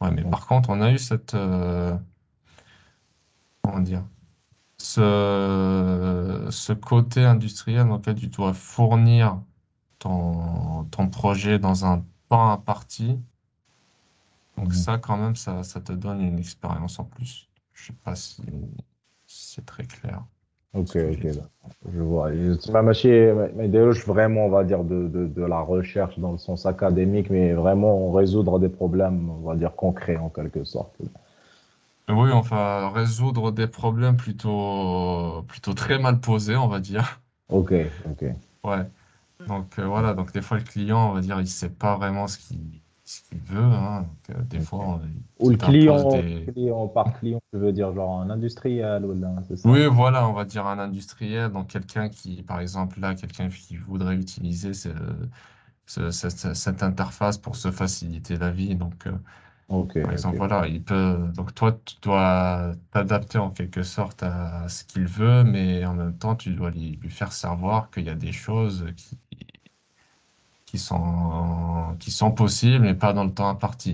A: ouais, mais par contre, on a eu comment dire, ce côté industriel dans lequel tu dois fournir ton projet dans un temps imparti. Donc
C: Mhm.
A: ça, quand même, ça te donne une expérience en plus. Je sais pas si c'est très clair ce
C: Ok,
A: que
C: ok,
A: j'ai dit.
C: je vois. تسمى ما يديروش vraiment, on va dire, de la recherche dans le sens académique, mais vraiment résoudre des problèmes, on va dire, concrets en quelque sorte.
A: Oui, enfin, résoudre des problèmes plutôt très mal posés, on va dire.
C: Ok, ok.
A: Ouais. Donc voilà, donc des fois le client, on va dire, il sait pas vraiment ce qu'il veut, hein. Donc, des fois,
C: Ok. Ou
A: il t'impose des.
C: le client par client, je veux dire genre un industriel ou là, c'est ça.
A: Oui, voilà, on va dire un industriel, donc quelqu'un qui, par exemple, là, quelqu'un qui voudrait utiliser cette interface pour se faciliter la vie. Donc,
C: Ok,
A: par exemple,
C: ok.
A: voilà, donc toi, tu dois t'adapter en quelque sorte à ce qu'il veut, mais en même temps, tu dois lui faire savoir qu'il y a des choses qui sont possibles, mais pas dans le temps imparti.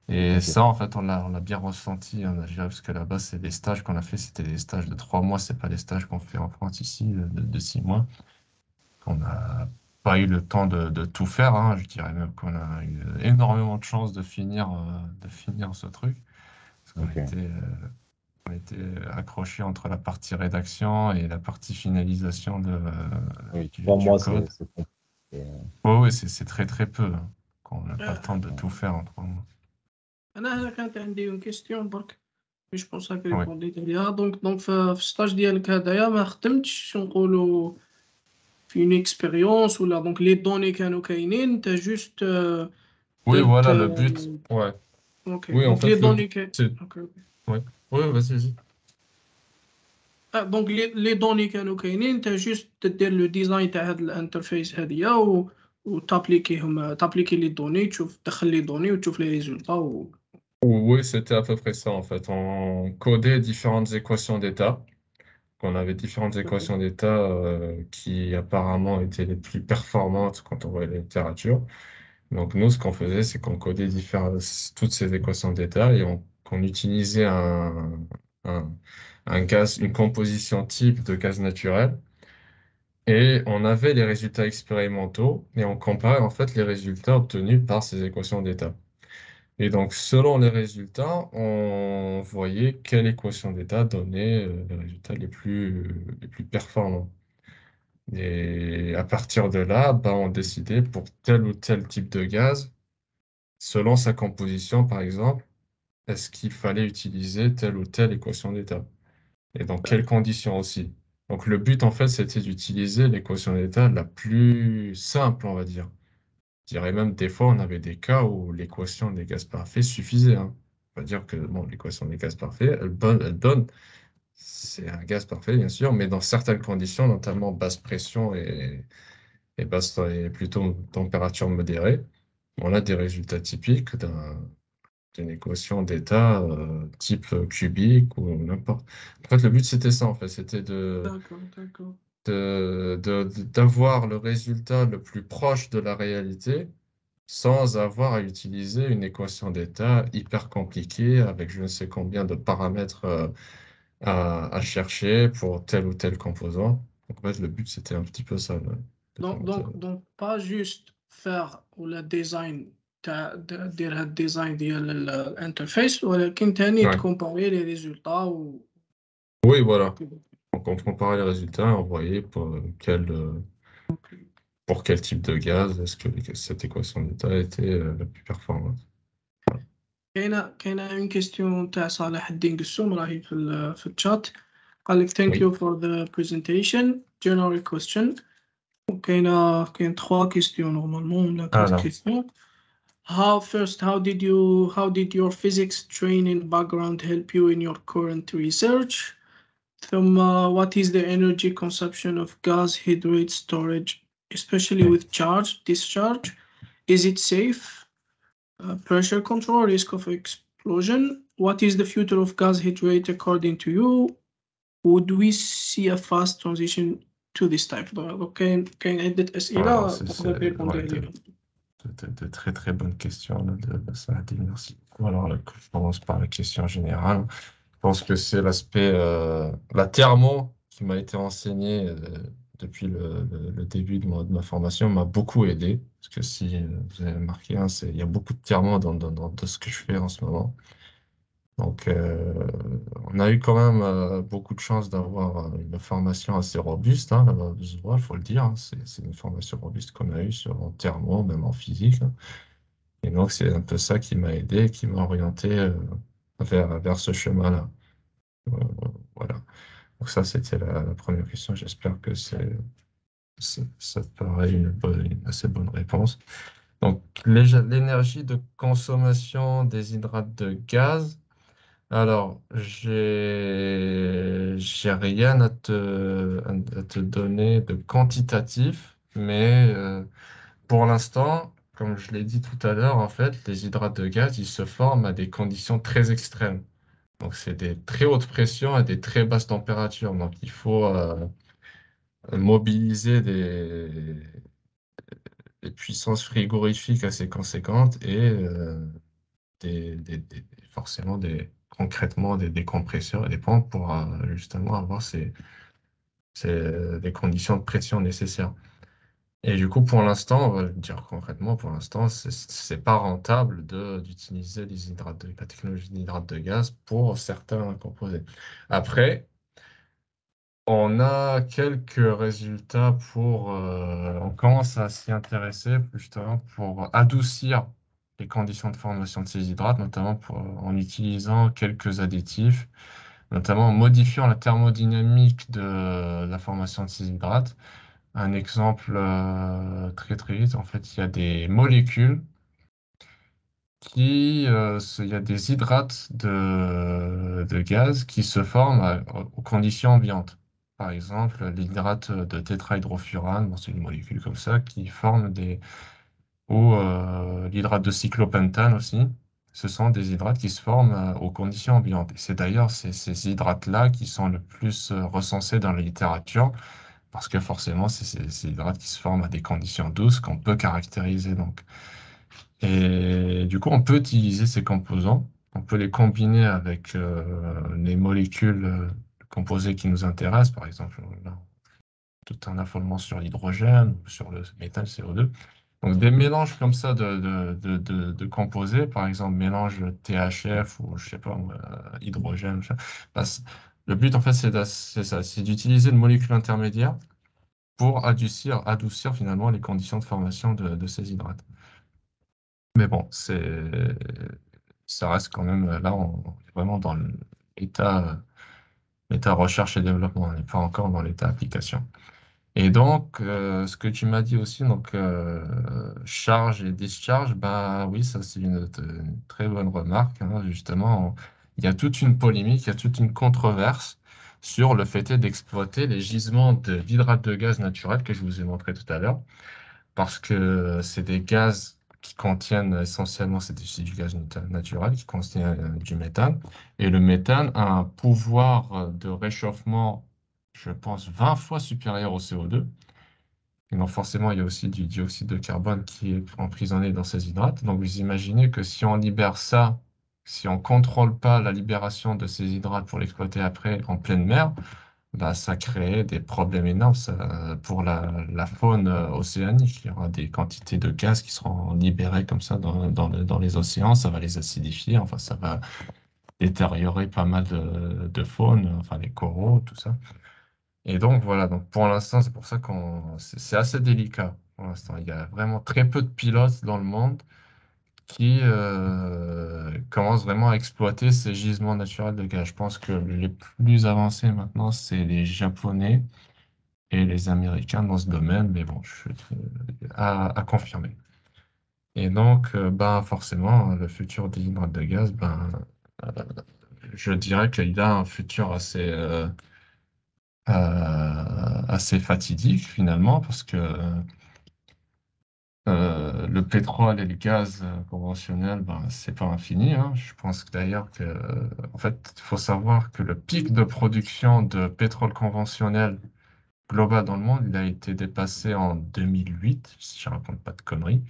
A: Et
C: Ok.
A: ça, en fait, on l'a bien ressenti en Algérie, parce que là-bas, c'est des stages qu'on a fait, c'était des stages de 3 mois, c'est pas les stages qu'on fait en France ici, de 6 mois. On n'a pas eu le temps de tout faire, hein. Je dirais même qu'on a eu énormément de chance de finir ce truc, parce qu'on
C: Ok.
A: était accroché entre la partie rédaction et la partie finalisation
C: Oui,
A: du,
C: pour
A: du
C: moi,
A: code.
C: c'est compliqué.
A: Oui, oui, c'est très très peu, hein, quand on n'a pas le
B: آه،
A: temps de tout faire en 3 mois.
B: أنا كانت عندي اون كيستيون برك جو بونس راك
A: Oui.
B: ريبونديت عليها. دونك في السطاج ديالك هدايا ما خدمتش شنو نقولوا في اون اكسبيريونس ولا دونك لي دوني كانوا كاينين انت جوست
A: Oui,
B: درت
A: voilà, le but. Ouais.
B: اوكي
A: Oui, en
B: دونك لي
A: fait, le but,
B: دوني كاين
A: c'est.
B: اوكي.
A: Ouais. Oui, vas-y, vas-y.
B: دونك لي دوني كانوا كاينين انت جوست دير لو ديزاين تاع هاد الانترفيس هادية وتابليكيهم تابليكي لي دوني تشوف تدخل لي دوني وتشوف لي ريزولطا
A: Oui, c'était à peu près ça, en fait. On codait différentes équations d'état. qu'on avait différentes équations d'état qui apparemment étaient les plus performantes quand on voyait la littérature. Donc nous, ce qu'on faisait, c'est qu'on codait toutes ces équations d'état et qu'on utilisait un, un gaz, une composition type de gaz naturel. Et on avait les résultats expérimentaux et on comparait en fait les résultats obtenus par ces équations d'état. Et donc, selon les résultats, on voyait quelle équation d'état donnait les résultats les plus performants. Et à partir de là, ben, on décidait pour tel ou tel type de gaz, selon sa composition par exemple, est-ce qu'il fallait utiliser telle ou telle équation d'état? Et dans quelles conditions aussi? Donc, le but en fait, c'était d'utiliser l'équation d'état la plus simple, on va dire. Je dirais même des fois, on avait des cas où l'équation des gaz parfaits suffisait, hein. On va dire que bon, l'équation des gaz parfaits, elle donne, c'est un gaz parfait, bien sûr, mais dans certaines conditions, notamment basse pression et plutôt température modérée, on a des résultats typiques d'une équation d'état type cubique ou n'importe. En fait, le but, c'était ça, en fait, c'était
B: D'accord, d'accord.
A: d'avoir le résultat le plus proche de la réalité sans avoir à utiliser une équation d'état hyper compliquée avec je ne sais combien de paramètres à chercher pour tel ou tel composant. Donc, en fait, le but, c'était un petit peu ça.
B: Donc pas juste faire ولا ديزاين تاع دير هاد الديزاين ديال الانترفيس ولكن تاني
A: Ouais.
B: تكومباري لي ريزولطا
A: Oui, voilà. Donc, on comparait les résultats et on voyait pour quel type de gaz est-ce que cette équation d'état était la plus performante. Voilà.
B: كاينه اون كيستيون تاع صالح الدين قسوم راهي في الشات قال لك thank
A: Oui.
B: you for the presentation general question كاين 3 كيستيون نورمالمون ولا 4
A: Alors,
B: كيستيون how did your physics training background help you in your current research? ثم what is the energy consumption of gas hydrate storage, especially with charge discharge? Is it safe? Pressure control, risk of explosion. What is the future of gas hydrate according to you? Would we see a fast transition to this type? Donc, كاين عدة
A: alors
B: أسئلة تقدر
A: ouais,
B: تريبوندي عليهم.
A: de très très bonnes questions là, de Saadine, merci beaucoup. Alors, là, je commence par la question générale. Je pense que c'est l'aspect, la thermo qui m'a été enseignée depuis le début de ma formation m'a beaucoup aidé. Parce que si vous avez remarqué, hein, il y a beaucoup de thermo dans ce que je fais en ce moment. Donc, on a eu quand même beaucoup de chance d'avoir une formation assez robuste, hein, là-bas, il faut le dire, hein. C'est une formation robuste qu'on a eue en thermo, même en physique, hein. Et donc, c'est un peu ça qui m'a aidé, qui m'a orienté vers ce chemin-là. Euh, voilà. Donc ça, c'était la première question. J'espère que ça te paraît une assez bonne réponse. Donc, l'énergie de consommation des hydrates de gaz. Alors, j'ai rien à te donner de quantitatif, mais pour l'instant, comme je l'ai dit tout à l'heure, en fait, les hydrates de gaz, ils se forment à des conditions très extrêmes. Donc, c'est des très hautes pressions et des très basses températures. Donc, il faut mobiliser des puissances frigorifiques assez conséquentes et forcément concrètement des compresseurs et des pompes pour justement avoir des conditions de pression nécessaires. Et du coup, pour l'instant, on va le dire concrètement, pour l'instant, c'est pas rentable d'utiliser la technologie d'hydrate de gaz pour certains composés. Après, on a quelques résultats on commence à s'y intéresser justement pour adoucir les conditions de formation de ces hydrates, notamment en utilisant quelques additifs, notamment en modifiant la thermodynamique de la formation de ces hydrates. Un exemple très très vite, en fait, il y a des molécules il y a des hydrates de gaz qui se forment aux conditions ambiantes. Par exemple, l'hydrate de tétrahydrofurane, bon, c'est une molécule comme ça, ou l'hydrate de cyclopentane aussi. ce sont des hydrates qui se forment aux conditions ambiantes. Et c'est d'ailleurs ces hydrates-là qui sont le plus recensés dans la littérature, parce que forcément, c'est ces hydrates qui se forment à des conditions douces qu'on peut caractériser. Donc. Et du coup, on peut utiliser ces composants, on peut les combiner avec les molécules composées qui nous intéressent, par exemple, là, tout un affolement sur l'hydrogène, sur le métal CO2. Donc, des mélanges comme ça de composés, par exemple, mélange THF ou, je sais pas, hydrogène, bah, le but, en fait, c'est ça, c'est d'utiliser une molécule intermédiaire pour adoucir finalement les conditions de formation de ces hydrates. Mais bon, ça reste quand même, là, on est vraiment dans l'état recherche et développement, on n'est pas encore dans l'état application. Et donc, ce que tu m'as dit aussi, donc charge et discharge, bah oui, ça c'est une très bonne remarque, hein. Justement, il y a toute une polémique, il y a toute une controverse sur le fait d'exploiter les gisements d'hydrates de gaz naturel que je vous ai montré tout à l'heure, parce que c'est des gaz qui contiennent essentiellement, c'est du gaz naturel qui contient du méthane, et le méthane a un pouvoir de réchauffement, je pense, 20 fois supérieur au CO2. Et donc forcément, il y a aussi du dioxyde de carbone qui est emprisonné dans ces hydrates. Donc vous imaginez que si on libère ça, si on ne contrôle pas la libération de ces hydrates pour l'exploiter après en pleine mer, bah, ça crée des problèmes énormes pour la faune océanique. Il y aura des quantités de gaz qui seront libérées comme ça dans les océans. Ça va les acidifier. Enfin, ça va détériorer pas mal de faune, enfin les coraux, tout ça. Et donc voilà, donc pour l'instant, c'est pour ça c'est assez délicat pour l'instant. Il y a vraiment très peu de pilotes dans le monde qui commencent vraiment à exploiter ces gisements naturels de gaz. Je pense que les plus avancés maintenant, c'est les Japonais et les Américains dans ce domaine, mais bon, à confirmer. Et donc, ben, forcément, le futur des hydrates de gaz, ben, euh, je dirais qu'il a un futur assez fatidique finalement, parce que le pétrole et le gaz conventionnel, ben, c'est pas infini, hein. Je pense que d'ailleurs en fait, il faut savoir que le pic de production de pétrole conventionnel global dans le monde, il a été dépassé en 2008, si je raconte pas de conneries.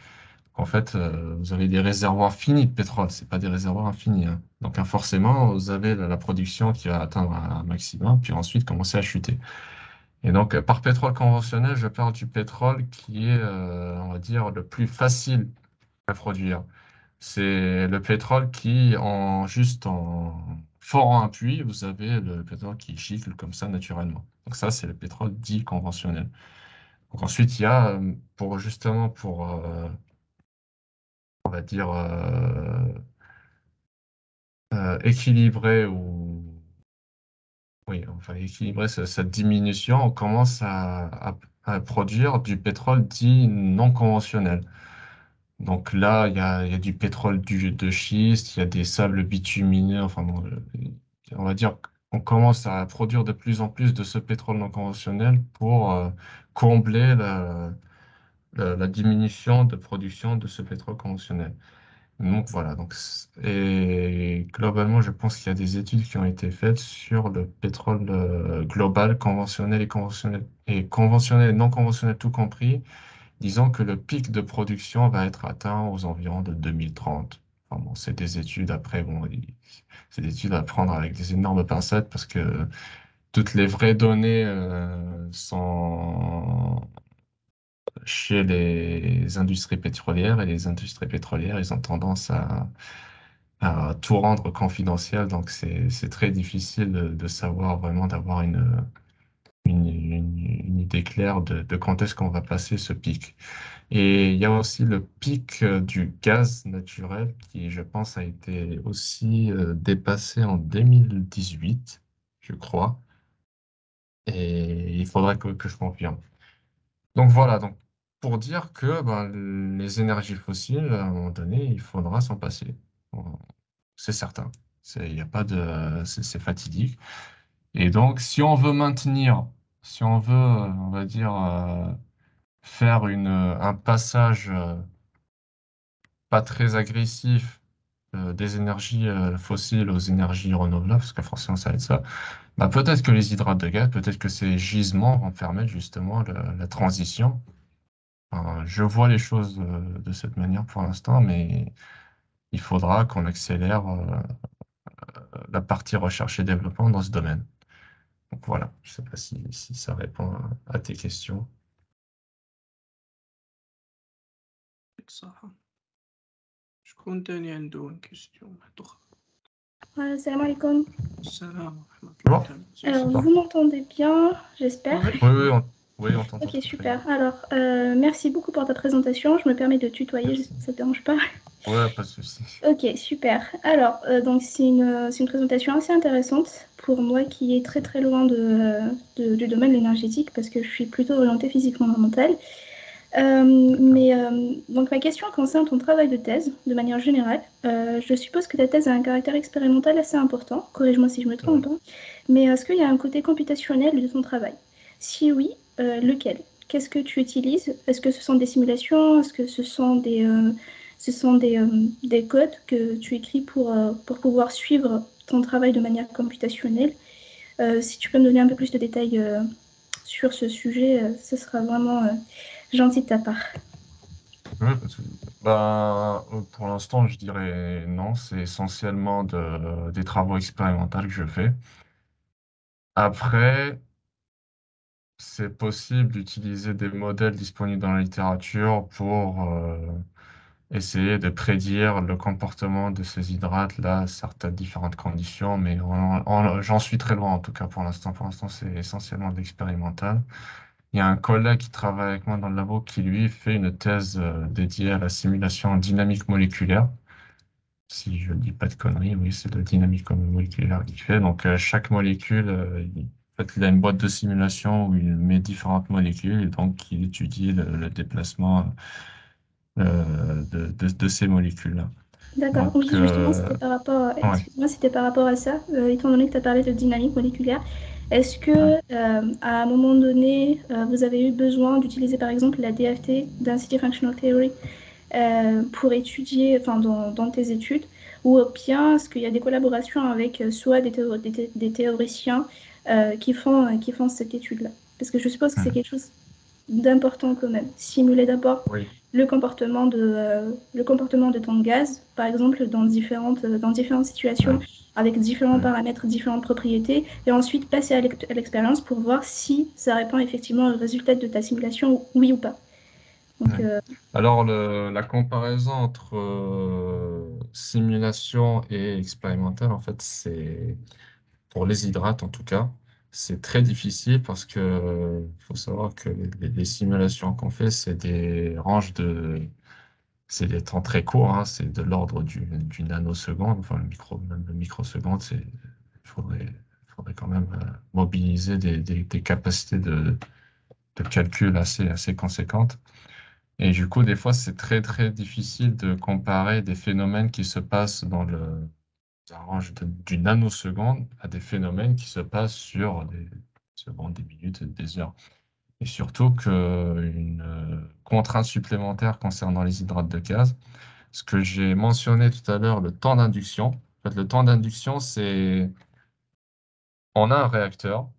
A: En fait, vous avez des réservoirs finis de pétrole, c'est pas des réservoirs infinis, hein. Donc, forcément, vous avez la production qui va atteindre un maximum, puis ensuite commencer à chuter. Et donc, par pétrole conventionnel, je parle du pétrole qui est, on va dire, le plus facile à produire. C'est le pétrole qui, juste en forant un puits, vous avez le pétrole qui gicle comme ça naturellement. Donc ça, c'est le pétrole dit conventionnel. Donc ensuite, il y a, on va dire, équilibrer ou oui, enfin équilibrer cette diminution, on commence à produire du pétrole dit non conventionnel. Donc là, il y a du pétrole de schiste, il y a des sables bitumineux, enfin bon, on va dire qu'on commence à produire de plus en plus de ce pétrole non conventionnel pour combler la diminution de production de ce pétrole conventionnel. Donc voilà, et globalement, je pense qu'il y a des études qui ont été faites sur le pétrole global, conventionnel et non conventionnel tout compris, disons que le pic de production va être atteint aux environs de 2030. Enfin bon, c'est des études, après, bon, c'est des études à prendre avec des énormes pincettes parce que toutes les vraies données sont chez les industries pétrolières, et les industries pétrolières, ils ont tendance à tout rendre confidentiel, donc c'est très difficile de savoir vraiment, d'avoir une idée claire de quand est-ce qu'on va passer ce pic. Et il y a aussi le pic du gaz naturel qui, je pense, a été aussi dépassé en 2018, je crois. Et il faudrait que je confirme. Donc voilà, donc pour dire que ben, les énergies fossiles, à un moment donné, il faudra s'en passer. Bon, c'est certain. Il y a pas de, c'est fatidique. Et donc, si on veut, on va dire, faire un passage pas très agressif des énergies fossiles aux énergies renouvelables, parce que forcément ça va être ça, bah, peut-être que les hydrates de gaz, peut-être que ces gisements vont permettre justement la transition. Enfin, je vois les choses de cette manière pour l'instant, mais il faudra qu'on accélère la partie recherche et développement dans ce domaine. Donc voilà, je ne sais pas si ça répond à tes questions.
B: صح. شكون تاني عنده كيستيون أخرى؟
D: Salam alaikum.
B: السلام ورحمة
A: Bon,
B: الله تعالى.
D: Alors,
A: super.
D: vous m'entendez bien, j'espère.
B: Ouais.
A: Oui, on t'entend
D: Ok,
A: très bien.
D: super. Alors, merci beaucoup pour ta présentation. Je me permets de tutoyer,
A: Merci.
D: ça te dérange pas?
A: Ouais, pas de souci.
D: Ok, super. Alors, donc c'est une présentation assez intéressante pour moi qui est très très loin du domaine de l'énergétique parce que je suis plutôt orientée physique fondamentale. Donc ma question concerne ton travail de thèse de manière générale. Je suppose que ta thèse a un caractère expérimental assez important, corrige-moi si je me trompe, hein. Mais est-ce qu'il y a un côté computationnel de ton travail? Si oui, lequel? Qu'est-ce que tu utilises? Est-ce que ce sont des simulations? Est-ce que ce sont des codes que tu écris pour pouvoir suivre ton travail de manière computationnelle? Si tu peux me donner un peu plus de détails sur ce sujet, ce sera vraiment gentil de ta part.
A: Ouais, pas de souci. Bah, pour l'instant, je dirais non. C'est essentiellement des travaux expérimentaux que je fais. Après, c'est possible d'utiliser des modèles disponibles dans la littérature pour essayer de prédire le comportement de ces hydrates-là à certaines différentes conditions, mais j'en suis très loin en tout cas pour l'instant. Pour l'instant, c'est essentiellement de l'expérimental. Il y a un collègue qui travaille avec moi dans le labo qui, lui, fait une thèse dédiée à la simulation dynamique moléculaire. Si je ne dis pas de conneries, oui, c'est de la dynamique moléculaire qu'il fait. Donc, chaque molécule, en fait, il a une boîte de simulation où il met différentes molécules et donc il étudie le déplacement de ces molécules-là.
D: D'accord.
A: Donc,
D: Oui, justement, c'était par rapport,
A: ouais,
D: excuse-moi, c'était par rapport à ça. Étant donné que tu as parlé de dynamique moléculaire, est-ce que
A: ouais.
D: à un moment donné, vous avez eu besoin d'utiliser par exemple la DFT, Density Functional Theory, pour étudier, enfin, dans tes études, ou bien est-ce qu'il y a des collaborations avec soit des théoriciens qui font cette étude-là? Parce que je suppose que c'est
A: Hmm.
D: quelque chose d'important quand même. Simuler d'abord
A: Oui.
D: le comportement de ton gaz, par exemple, dans différentes situations,
A: Ouais.
D: avec différents
A: Ouais.
D: paramètres, différentes propriétés, et ensuite passer à l'expérience pour voir si ça répond effectivement au résultat de ta simulation, oui ou pas. Donc,
A: Ouais. Alors, la comparaison entre simulation et expérimental, en fait, c'est pour les hydrates en tout cas, c'est très difficile parce que faut savoir que les simulations qu'on fait, c'est des ranges c'est des temps très courts, hein, c'est de l'ordre du nanoseconde, enfin même le microseconde, il faudrait quand même mobiliser des capacités de calcul assez conséquentes. Et du coup, des fois, c'est très, très difficile de comparer des phénomènes qui se passent ça range du nanoseconde à des phénomènes qui se passent sur des secondes, des minutes, des heures. Et surtout qu'une contrainte supplémentaire concernant les hydrates de gaz, ce que j'ai mentionné tout à l'heure, le temps d'induction. En fait, le temps d'induction, c'est on a un réacteur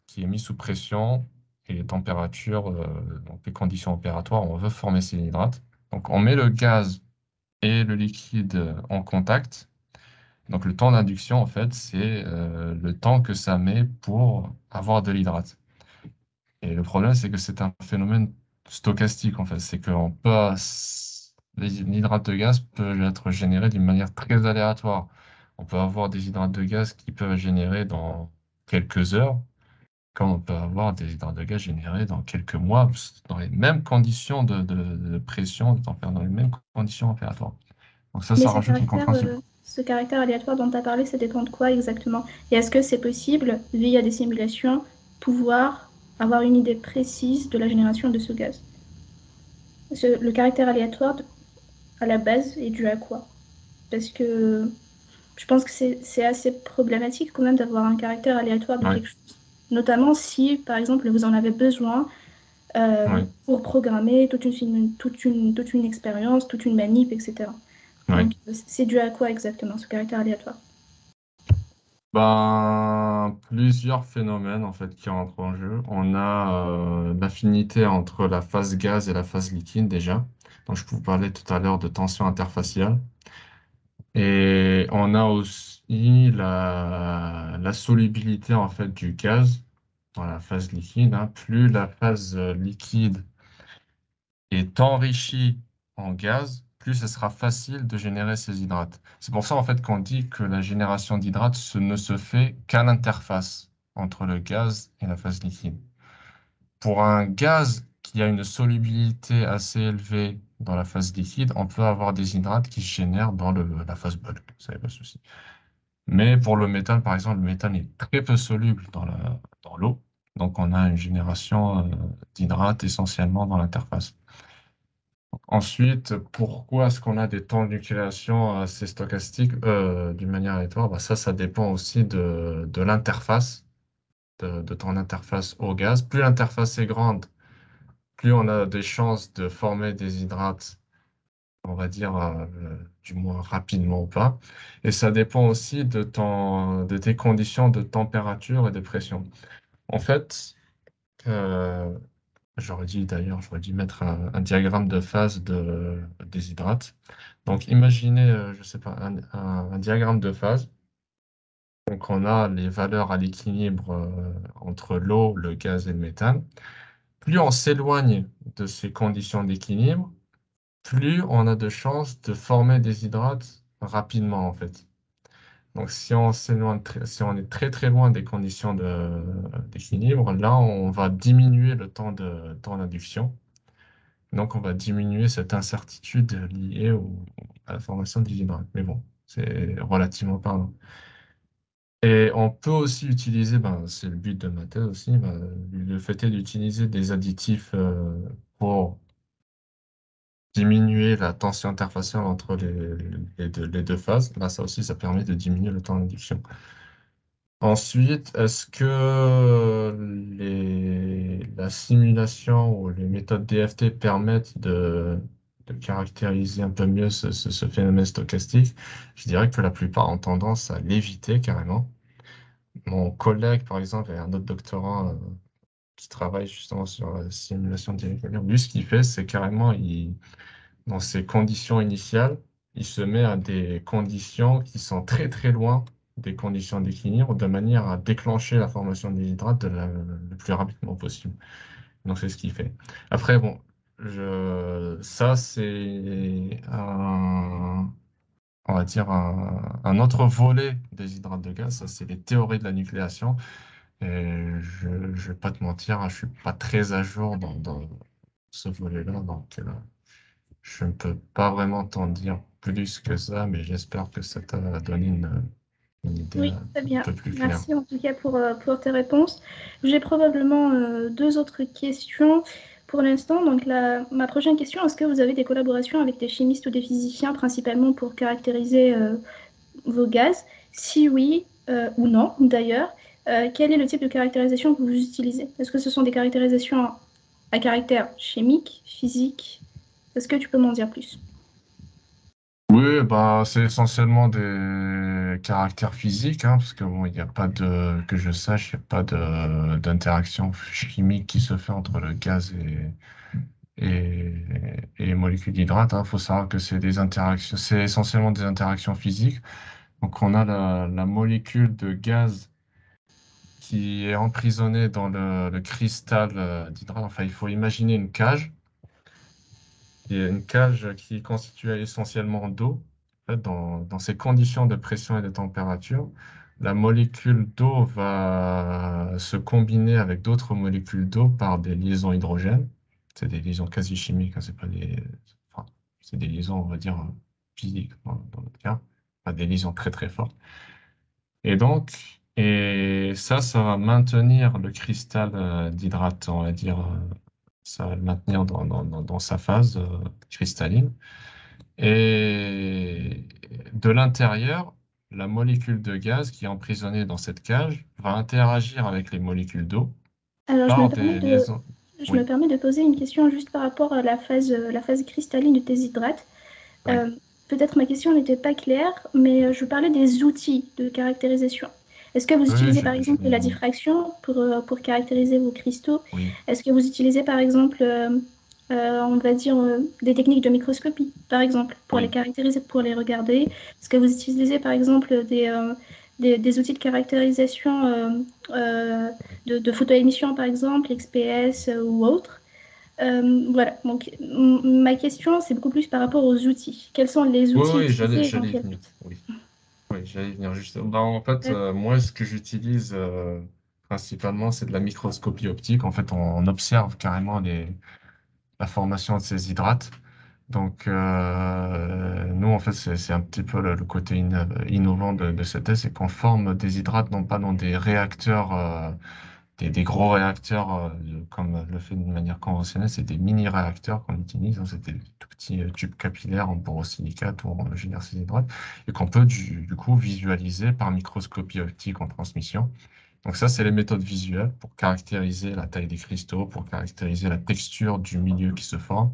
A: qui est mis sous pression et les températures, donc les conditions opératoires, on veut former ces hydrates. Donc on met le gaz et le liquide en contact. Donc le temps d'induction, en fait, c'est le temps que ça met pour avoir de l'hydrate. Et le problème, c'est que c'est un phénomène stochastique, en fait. C'est que l'hydrate de gaz peut être généré d'une manière très aléatoire. On peut avoir des hydrates de gaz qui peuvent être générés dans quelques heures, comme on peut avoir des hydrates de gaz générés dans quelques mois, dans les mêmes conditions de pression, de température, dans les mêmes conditions opératoires. Donc
D: mais
A: ça rajoute une contrainte supplémentaire.
D: ce caractère aléatoire dont tu as parlé, ça dépend de quoi exactement? Et est-ce que c'est possible, via des simulations, pouvoir avoir une idée précise de la génération de ce gaz? Le caractère aléatoire, à la base, est dû à quoi? Parce que je pense que c'est assez problématique quand même d'avoir un caractère aléatoire de
A: Oui,
D: quelque chose. Notamment si, par exemple, vous en avez besoin
A: oui.
D: pour programmer toute une expérience, toute une manip, etc.
A: Oui.
D: Donc, c'est dû à quoi exactement, ce caractère aléatoire?
A: Ben, plusieurs phénomènes en fait qui entrent en jeu. On a l'affinité entre la phase gaz et la phase liquide déjà. Donc je vous parlais tout à l'heure de tension interfaciale. Et on a aussi la solubilité en fait du gaz dans la phase liquide, hein. Plus la phase liquide est enrichie en gaz, plus ce sera facile de générer ces hydrates. C'est pour ça en fait qu'on dit que la génération d'hydrates ne se fait qu'à l'interface entre le gaz et la phase liquide. Pour un gaz qui a une solubilité assez élevée dans la phase liquide, on peut avoir des hydrates qui se génèrent dans la phase bulk, ça n'est pas de souci. Mais pour le méthane, par exemple, le méthane est très peu soluble dans l'eau, donc on a une génération d'hydrates essentiellement dans l'interface. Ensuite, pourquoi est-ce qu'on a des temps de nucléation assez stochastiques d'une manière aléatoire? Bah, ça dépend aussi de l'interface, de ton interface au gaz. Plus l'interface est grande, plus on a des chances de former des hydrates, on va dire, du moins rapidement ou pas. Et ça dépend aussi de tes conditions de température et de pression. En fait, euh, j'aurais dû mettre un diagramme de phase des hydrates. Donc, imaginez, je sais pas, un diagramme de phase. Donc, on a les valeurs à l'équilibre entre l'eau, le gaz et le méthane. Plus on s'éloigne de ces conditions d'équilibre, plus on a de chances de former des hydrates rapidement, en fait. Donc, si on est très très loin des conditions d'équilibre, là, on va diminuer le temps temps d'induction. Donc, on va diminuer cette incertitude liée à la formation des hydrates. Mais bon, c'est relativement parlant. Et on peut aussi utiliser, ben, c'est le but de ma thèse aussi, ben, le fait est d'utiliser des additifs pour diminuer la tension interfaciale entre les deux phases. Là, ça aussi, ça permet de diminuer le temps d'induction. Ensuite, est-ce que la simulation ou les méthodes DFT permettent de caractériser un peu mieux ce phénomène stochastique? Je dirais que la plupart ont tendance à l'éviter carrément. Mon collègue, par exemple, et un autre doctorant qui travaille justement sur la simulation d'équilibre, lui, ce qu'il fait, c'est carrément, dans ces conditions initiales, il se met à des conditions qui sont très très loin des conditions d'équilibre, de manière à déclencher la formation des hydrates le plus rapidement possible. Donc c'est ce qu'il fait. Après, bon, ça c'est on va dire un autre volet des hydrates de gaz, ça c'est les théories de la nucléation. Et je ne vais pas te mentir, hein, je suis pas très à jour dans ce volet-là, donc je ne peux pas vraiment t'en dire plus que ça, mais j'espère que ça t'a donné une idée
D: Oui, très
A: un
D: bien.
A: peu plus claire.
D: Merci en tout cas pour tes réponses. J'ai probablement deux autres questions pour l'instant. Donc, ma prochaine question, est-ce que vous avez des collaborations avec des chimistes ou des physiciens principalement pour caractériser vos gaz? Si oui ou non, d'ailleurs, quel est le type de caractérisation que vous utilisez? Est-ce que ce sont des caractérisations à caractère chimique, physique? Est-ce que tu peux m'en dire plus?
A: Oui, bah, c'est essentiellement des caractères physiques, hein, parce que bon, il n'y a pas que je sache, il n'y a pas d'interaction chimique qui se fait entre le gaz et les molécules d'hydrate. Il faut savoir que c'est essentiellement des interactions physiques. Donc, on a la molécule de gaz qui est emprisonnée dans le cristal d'hydrate. Enfin, il faut imaginer une cage. Il y a une cage qui est constituée essentiellement d'eau. En fait, dans ces conditions de pression et de température, la molécule d'eau va se combiner avec d'autres molécules d'eau par des liaisons hydrogènes. C'est des liaisons quasi chimiques, hein, c'est pas enfin, c'est des liaisons, on va dire, physiques dans notre cas, pas des liaisons très très fortes. Et ça va maintenir le cristal d'hydrate, on va dire, ça va le maintenir dans sa phase cristalline. Et de l'intérieur, la molécule de gaz qui est emprisonnée dans cette cage va interagir avec les molécules d'eau
D: Alors,
A: par des liaisons.
D: je me
A: Oui,
D: permets de poser une question juste par rapport à la phase cristalline de tes hydrates.
A: oui.
D: peut-être ma question n'était pas claire, mais je parlais des outils de caractérisation. Est-ce que vous
A: Oui,
D: utilisez par exemple la
A: oui,
D: diffraction pour caractériser vos cristaux?
A: oui,
D: Est-ce que vous utilisez par exemple, on va dire, des techniques de microscopie, par exemple, pour les
A: oui.
D: caractériser, pour les regarder? Est-ce que vous utilisez par exemple des outils de caractérisation de photoémission, par exemple, XPS ou autre? Voilà, donc ma question, c'est beaucoup plus par rapport aux outils. Quels sont les
A: Oui,
D: outils
A: oui,
D: utilisés et dans
A: j'allais y
D: quel
A: venir.
D: but?
A: Oui, oui, j'allais y venir juste. Ben, en fait,
D: D'accord.
A: moi, ce que j'utilise principalement, c'est de la microscopie optique. En fait, on observe carrément la formation de ces hydrates. Donc, nous, en fait, c'est un petit peu le côté innovant de ce test, c'est qu'on forme des hydrates non pas dans des réacteurs, des gros réacteurs comme le fait d'une manière conventionnelle, c'est des mini-réacteurs qu'on utilise, hein, c'est des tout petits tubes capillaires en borosilicate où on génère ces hydrates et qu'on peut du coup visualiser par microscopie optique en transmission. Donc ça, c'est les méthodes visuelles pour caractériser la taille des cristaux, pour caractériser la texture du milieu qui se forme.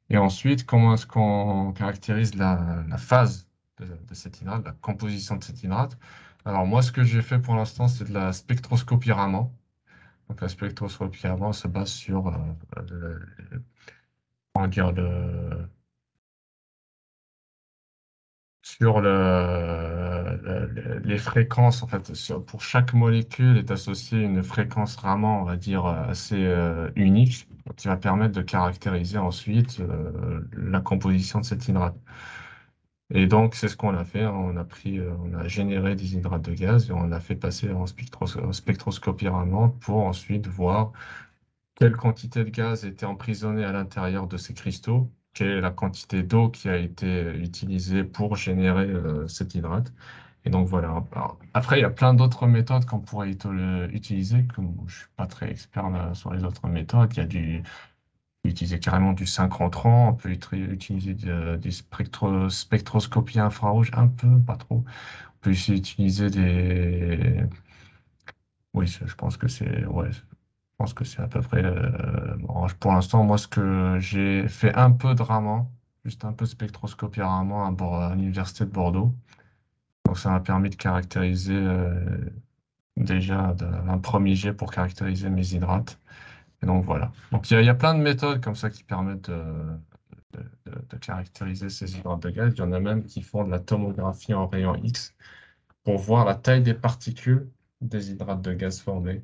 A: Et ensuite, comment est-ce qu'on caractérise la phase de cet hydrate, la composition de cet hydrate? Alors moi, ce que j'ai fait pour l'instant, c'est de la spectroscopie Raman. Donc la spectroscopie Raman se base sur, comment dire, sur les fréquences. En fait, pour chaque molécule est associée une fréquence Raman, on va dire, assez unique, qui va permettre de caractériser ensuite la composition de cet hydrate. Et donc, c'est ce qu'on a fait, hein. On a généré des hydrates de gaz et on l'a fait passer en spectroscopie Raman pour ensuite voir quelle quantité de gaz était emprisonnée à l'intérieur de ces cristaux, quelle est la quantité d'eau qui a été utilisée pour générer cet hydrate. Et donc voilà. Alors, après, il y a plein d'autres méthodes qu'on pourrait utiliser, comme je suis pas très expert là, sur les autres méthodes. Il y a utiliser carrément du synchrotron, on peut utiliser des spectroscopies infrarouges, un peu, pas trop. On peut aussi utiliser des... Oui, je pense que c'est ouais, je pense que c'est à peu près... bon, pour l'instant, moi, ce que j'ai fait un peu de Raman, juste un peu de spectroscopie Raman à l'Université de Bordeaux. Donc ça m'a permis de caractériser déjà un premier jet pour caractériser mes hydrates. Et donc voilà. Donc il y a plein de méthodes comme ça qui permettent de caractériser ces hydrates de gaz. Il y en a même qui font de la tomographie en rayon X pour voir la taille des particules des hydrates de gaz formés.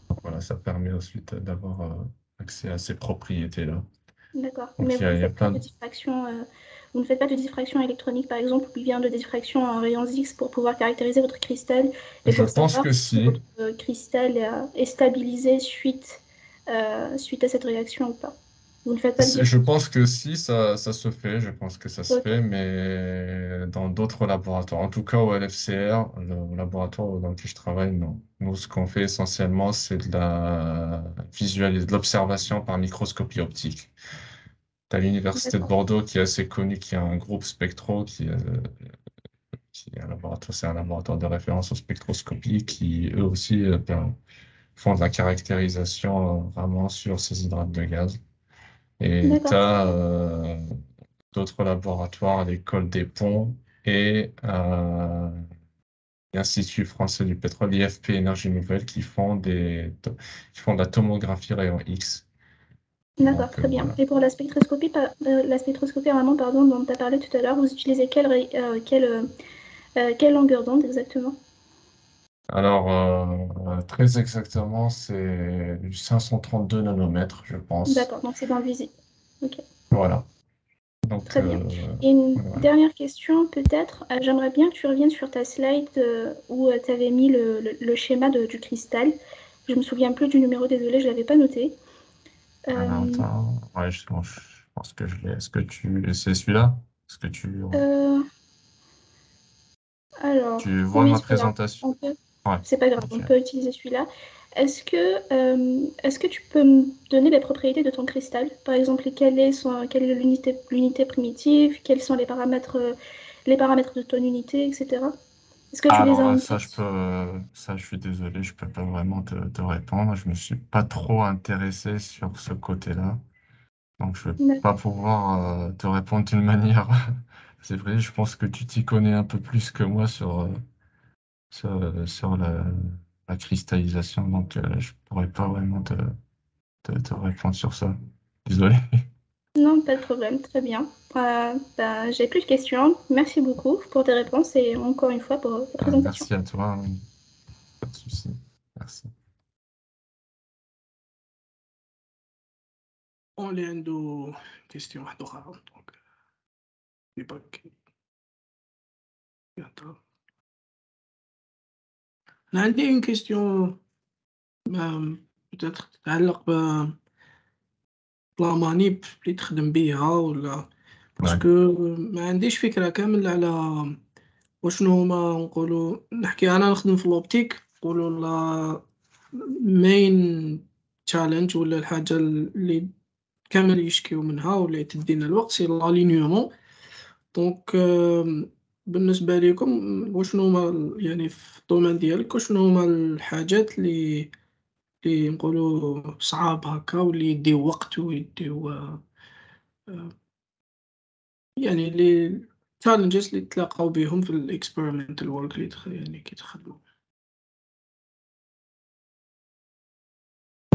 A: Donc voilà, ça permet ensuite d'avoir accès à ces propriétés-là.
D: D'accord.
A: Donc
D: Mais vous ne
A: il y a
D: faites pas
A: plein
D: de
A: de...
D: diffraction, vous ne faites pas de diffraction électronique, par exemple, ou bien de diffraction en rayons X pour pouvoir caractériser votre cristal et
A: Je
D: pour
A: pense
D: savoir
A: que
D: si
A: si.
D: votre cristal est stabilisé suite à cette réaction ou pas. Vous ne faites pas de
A: Je
D: diffraction.
A: pense que si, ça se fait, je pense que ça se
D: Ok.
A: fait, mais dans d'autres laboratoires. En tout cas, au LFCR, le laboratoire dans lequel je travaille, non. Nous, ce qu'on fait essentiellement, c'est de l'observation par microscopie optique. Tu as l'Université de
D: D'accord.
A: Bordeaux qui est assez connu, qui a un groupe spectro, qui est un laboratoire, c'est un laboratoire de référence en spectroscopie, qui eux aussi font de la caractérisation vraiment sur ces hydrates de gaz. Et tu
D: D'accord, très
A: as
D: bien.
A: d'autres laboratoires à l'École des Ponts et l'Institut français du pétrole, IFP Énergie Nouvelle, qui font de la tomographie rayon X.
D: D'accord,
A: Donc
D: très bien.
A: voilà.
D: Et pour la spectroscopie vraiment, pardon, dont tu as parlé tout à l'heure, vous utilisez quelle longueur d'onde exactement?
A: Alors, très exactement, c'est du 532 nanomètres, je pense.
D: D'accord, donc c'est dans le visible. Ok.
A: Voilà. Donc,
D: Très bien. Et une
A: voilà.
D: dernière question, peut-être. J'aimerais bien que tu reviennes sur ta slide où tu avais mis le schéma du cristal. Je me souviens plus du numéro, désolé, je l'avais pas noté.
A: Alors,
D: Euh,
A: attends. Ouais, je pense que je l'ai. Est-ce que c'est celui-là? Est-ce que
D: euh, alors,
A: tu vois
D: oui,
A: ma
D: c'est pas grave.
A: présentation?
D: On peut,
A: Ouais.
D: c'est pas grave,
A: Ok.
D: on peut utiliser celui-là. Est-ce que tu peux me donner les propriétés de ton cristal? Par exemple, quelle est l'unité primitive, quels sont les paramètres de ton unité, etc. Est-ce que tu
A: Ah,
D: les
A: alors
D: as
A: là,
D: en tête?
A: ça, je suis désolé, je peux pas vraiment te répondre. Je me suis pas trop intéressé sur ce côté-là. Donc, je vais pas
D: D'accord.
A: pouvoir te répondre d'une manière c'est vrai, je pense que tu t'y connais un peu plus que moi sur la cristallisation, donc je pourrais pas vraiment te répondre sur ça. Désolé.
D: Non, pas de problème, très bien. Bah, j'ai plus de questions. Merci beaucoup pour tes réponses et encore une fois pour ta présentation.
A: Merci à toi, hein. Pas de souci. Merci.
B: اللي عنده كيستيون واحدة أخرى دونك يبارك يهضر. أنا عندي اون كيستيون بوتيتر تتعلق بلا مانيب اللي تخدم بيها ولا
A: Ouais,
B: باسكو ما عنديش فكرة كامل على وشنو هما نقولوا نحكي أنا نخدم في الأوبتيك نقولوا لا main challenge ولا الحاجة اللي كامل يشكيو منها واللي تدينا الوقت سي l'alignement دونك بالنسبة ليكم وشنو هما يعني في الدومين ديالك وشنو هما الحاجات اللي نقولوا صعاب هاكا واللي يديو وقت ويديو يعني اللي challenges اللي تلاقاو بيهم في الexperimental work اللي يعني كي تخدمو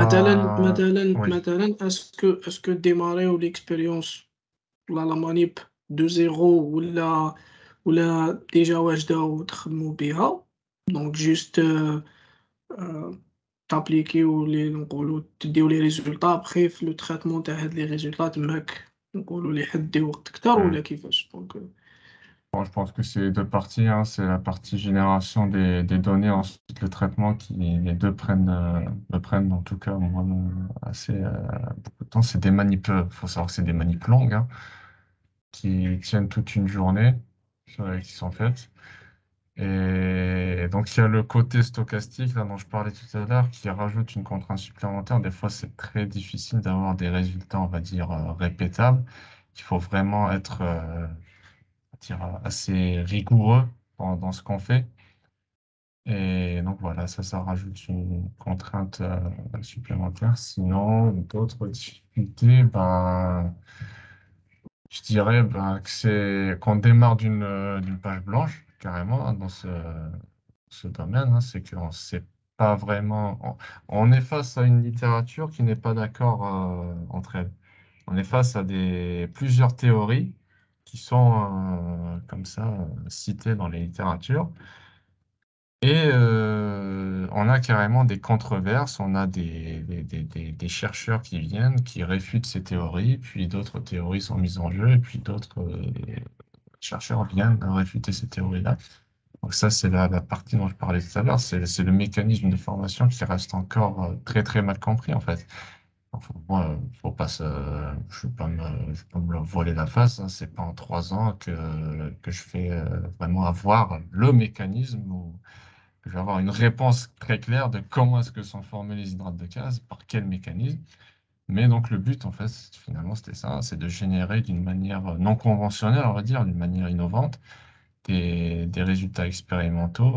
B: مثلا
A: bah, oui.
B: مثلا اسكو ديماريو l'expérience ولا لا مانيب دو زيرو ولا ديجا واجدة وتخدمو بيها دونك جوست تابليكيو لي نقولو تديو لي ريزولطا بخي في لو تريتمون تاع هاد لي ريزولطا تماك نقولو لي حد دي وقت كتر
A: Hmm.
B: ولا كيفاش دونك
A: Bon, je pense que c'est deux parties, hein. C'est la partie génération des données, ensuite le traitement qui les deux me prennent en tout cas moi, assez beaucoup de temps. C'est des manips, faut savoir que c'est des manips longues, hein, qui tiennent toute une journée, qui sont faites. Et donc il y a le côté stochastique là dont je parlais tout à l'heure qui rajoute une contrainte supplémentaire. Des fois c'est très difficile d'avoir des résultats, on va dire, répétables. Il faut vraiment être dire, assez rigoureux dans ce qu'on fait. Et donc voilà, ça rajoute une contrainte supplémentaire. Sinon, d'autres difficultés, ben, je dirais ben, que c'est qu'on démarre d'une page blanche, carrément, hein, dans ce domaine. Hein. C'est qu'on ne sait pas vraiment. On est face à une littérature qui n'est pas d'accord entre elles. On est face à plusieurs théories qui sont comme ça citées dans les littératures. Et on a carrément des controverses, on a des chercheurs qui viennent, qui réfutent ces théories, puis d'autres théories sont mises en jeu, et puis d'autres chercheurs viennent réfuter ces théories-là. Donc ça, c'est la partie dont je parlais tout à l'heure, c'est le mécanisme de formation qui reste encore très très mal compris en fait. Enfin, moi, faut pas je vais pas me voiler la face, hein. C'est pas en 3 ans que je fais vraiment avoir le mécanisme ou que je vais avoir une réponse très claire de comment est-ce que sont formés les hydrates de gaz, par quel mécanisme. Mais donc le but, en fait, finalement, c'était ça, c'est de générer d'une manière non conventionnelle, on va dire, d'une manière innovante, des résultats expérimentaux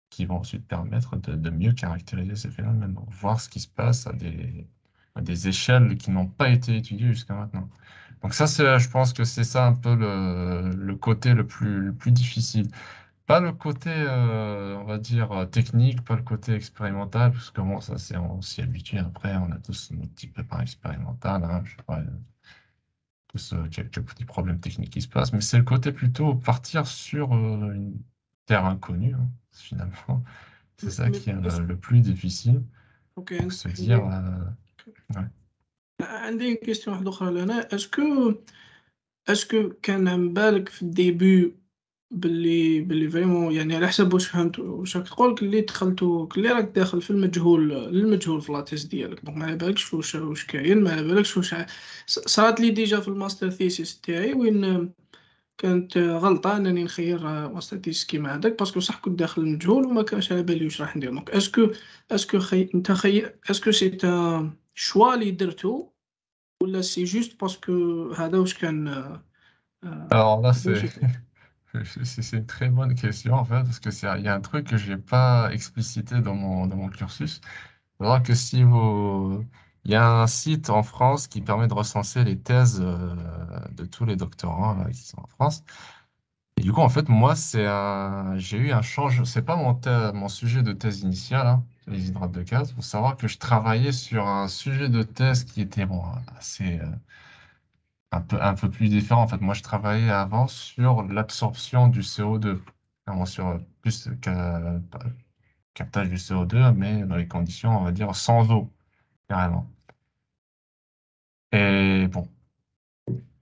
A: qui vont ensuite permettre de mieux caractériser ces phénomènes, donc voir ce qui se passe à des échelles qui n'ont pas été étudiées jusqu'à maintenant. Donc ça, je pense que c'est ça un peu le côté le plus difficile. Pas le côté, on va dire, technique, pas le côté expérimental, parce que bon, ça, on s'y habitue après, on a tous nos petits pépins expérimentaux, hein, je sais pas, tous quelques petits problèmes techniques qui se passent, mais c'est le côté plutôt partir sur une terre inconnue, hein, finalement. C'est ça qui est le plus difficile.
B: اوكي
A: Donc se dire, ouais.
B: عندي كيستيون واحدة أخرى لهنا اسكو كان عن بالك في الديبي باللي فريمون يعني على حسب واش فهمت واش راك تقول كلي دخلتو كلي راك داخل في للمجهول في لاتيس ديالك دونك ما على بالكش واش كاين ما على بالكش صرات لي ديجا في الماستر ثيسيس تاعي وين كانت غلطة أنني نخيّر ماستر ثيسيس كيما هذاك باسكو صح كنت داخل المجهول وما كانش على بالي واش راح ندير دونك اسكو نتا اسكو سي ان شوا اللي درتو ولا سي جوست باسكو هذا واش كان
A: Alors là,
B: هذا واش يكون
A: c'est une très bonne question, en fait, parce que il y a un truc que je n'ai pas explicité dans mon cursus. Alors que Il y a un site en France qui permet de recenser les thèses de tous les doctorants là, qui sont en France. Et du coup, en fait, moi, j'ai eu un change. C'est pas mon sujet de thèse initial, hein, les hydrates de gaz. Il faut savoir que je travaillais sur un sujet de thèse qui était bon, assez, un peu plus différent. En fait, moi, je travaillais avant sur l'absorption du CO2, vraiment sur plus captage du CO2, mais dans les conditions, on va dire, sans eau, carrément. Et bon,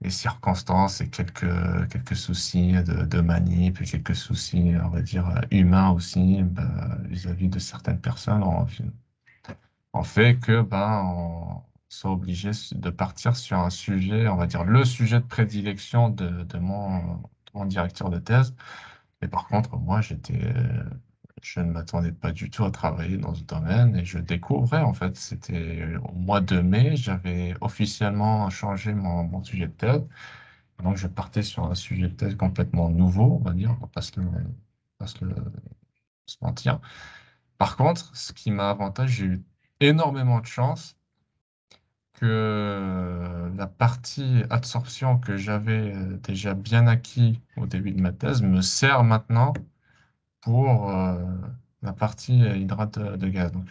A: les circonstances et quelques soucis de manip, et quelques soucis, on va dire, humains aussi, bah, vis-à-vis de certaines personnes, ont fait que ben, on soit obligé de partir sur un sujet, on va dire, le sujet de prédilection de mon directeur de thèse. Mais par contre, moi, je ne m'attendais pas du tout à travailler dans ce domaine et je découvrais, en fait, c'était au mois de mai, j'avais officiellement changé mon sujet de thèse. Donc, je partais sur un sujet de thèse complètement nouveau, on va dire, on va pas se mentir. Par contre, ce qui m'a avantage, j'ai eu énormément de chance que la partie absorption que j'avais déjà bien acquis au début de ma thèse me sert maintenant pour la partie hydrate de gaz. Donc,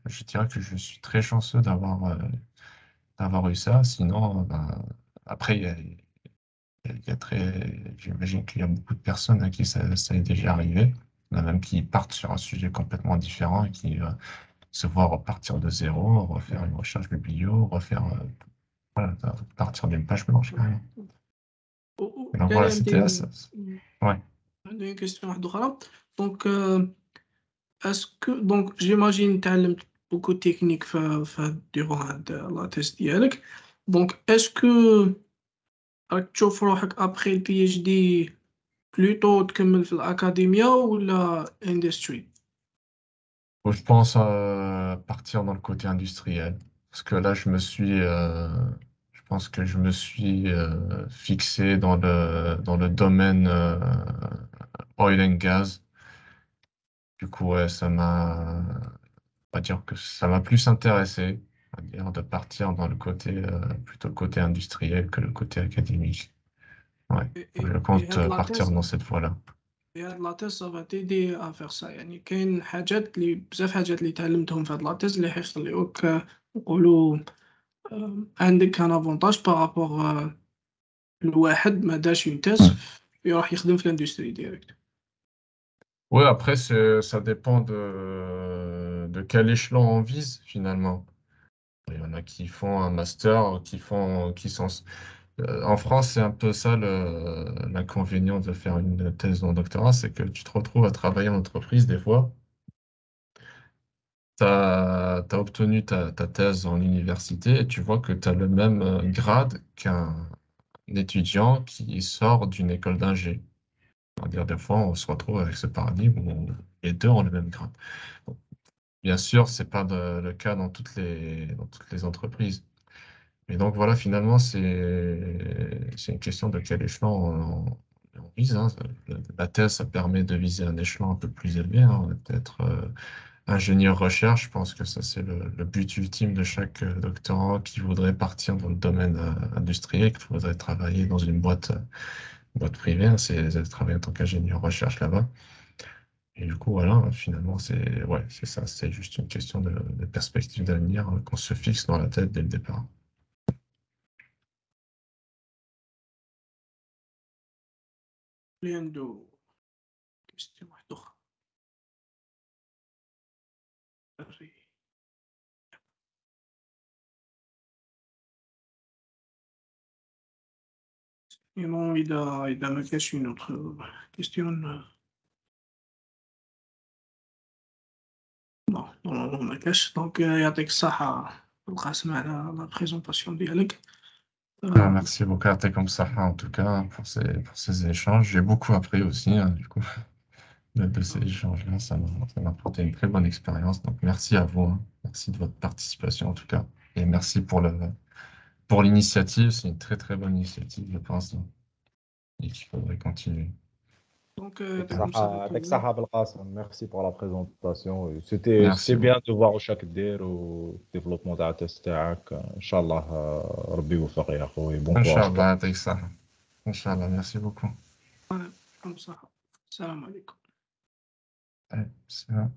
A: je dirais que je suis très chanceux d'avoir eu ça. Sinon, ben, après, j'imagine qu'il y a beaucoup de personnes à qui ça est déjà arrivé. Il y en a même qui partent sur un sujet complètement différent et qui se voient repartir de zéro, refaire une recherche biblio, voilà, partir d'une page blanche carrément. Et donc
B: كان
A: voilà, c'était
B: عندي
A: ça. Ouais.
B: عندي une question واحدة أخرى. Donc, est-ce que donc j'imagine تعلمت beaucoup de techniques durant la thèse ديالك. Donc, est-ce que راك تشوف روحك après le PhD plutôt تكمل في الأكاديمية ولا industry؟
A: Bon, je pense partir dans le côté industriel. Parce que là, je pense que je me suis fixé dans le domaine oil and gas. Du coup, ouais, on va dire que ça m'a plus intéressé, on va dire, de partir dans le côté, plutôt le côté industriel que le côté académique. Ouais, je
B: Et
A: compte
B: هاد لا
A: partir
B: thèse
A: dans cette voie-là.
B: هاد لا تيز سافا تيدي افير سا. يعني كاين حاجات اللي بزاف حاجات اللي تعلمتهم في هاد لا تيز اللي حيخليوك نقولوا عندك ان افونتاج بارابور لواحد ما دارش اون تيز يروح يخدم في الاندستري ديريكت.
A: Ouais, après, ça dépend de quel échelon on vise finalement. Il y en a qui font un master, qui sont. En France, c'est un peu ça l'inconvénient de faire une thèse en doctorat, c'est que tu te retrouves à travailler en entreprise des fois. Tu as obtenu ta thèse en université et tu vois que tu as le même grade qu'un étudiant qui sort d'une école d'ingé. C'est-à-dire, des fois, on se retrouve avec ce paradigme où les deux ont le même grade. Bon, bien sûr, c'est pas le cas dans toutes les entreprises. Et donc voilà, finalement, c'est une question de quel échelon on vise, hein. La thèse, ça permet de viser un échelon un peu plus élevé, hein. Peut-être ingénieur recherche, je pense que ça, c'est le but ultime de chaque doctorant qui voudrait partir dans le domaine industriel, qui voudrait travailler dans une boîte privée, hein, c'est de travailler en tant qu'ingénieur recherche là-bas. Et du coup, voilà, finalement, ouais, c'est ça, c'est juste une question de perspective d'avenir qu'on se fixe dans la tête dès le départ.
B: اللي عنده كيستيون واحدة أخرى. Sinon, إذا ما كاش une autre question. Non, ما كاش. دونك يعطيك الصحة القاسم على لا بريزونطاسيون ديالك.
A: Merci beaucoup, Arte comme ça, en tout cas, pour ces échanges. J'ai beaucoup appris aussi, hein, du coup, de ces échanges-là. Ça m'a apporté une très bonne expérience. Donc, merci à vous, hein. Merci de votre participation, en tout cas. Et merci pour l'initiative. C'est une très, très bonne initiative, je pense, hein, et qu'il faudrait continuer.
B: Donc,
C: Avec Sahab Al-Qassem, merci pour la présentation. C'était
A: Merci
C: bien de voir chaque dire au développement de la test. Inch'Allah, Rabbi يوفق يا أخوي. Bon courage.
A: Inch'Allah, avec ça. Inch'Allah, merci beaucoup.
B: comme ça. Salam alaikum.
A: Ouais, c'est vrai.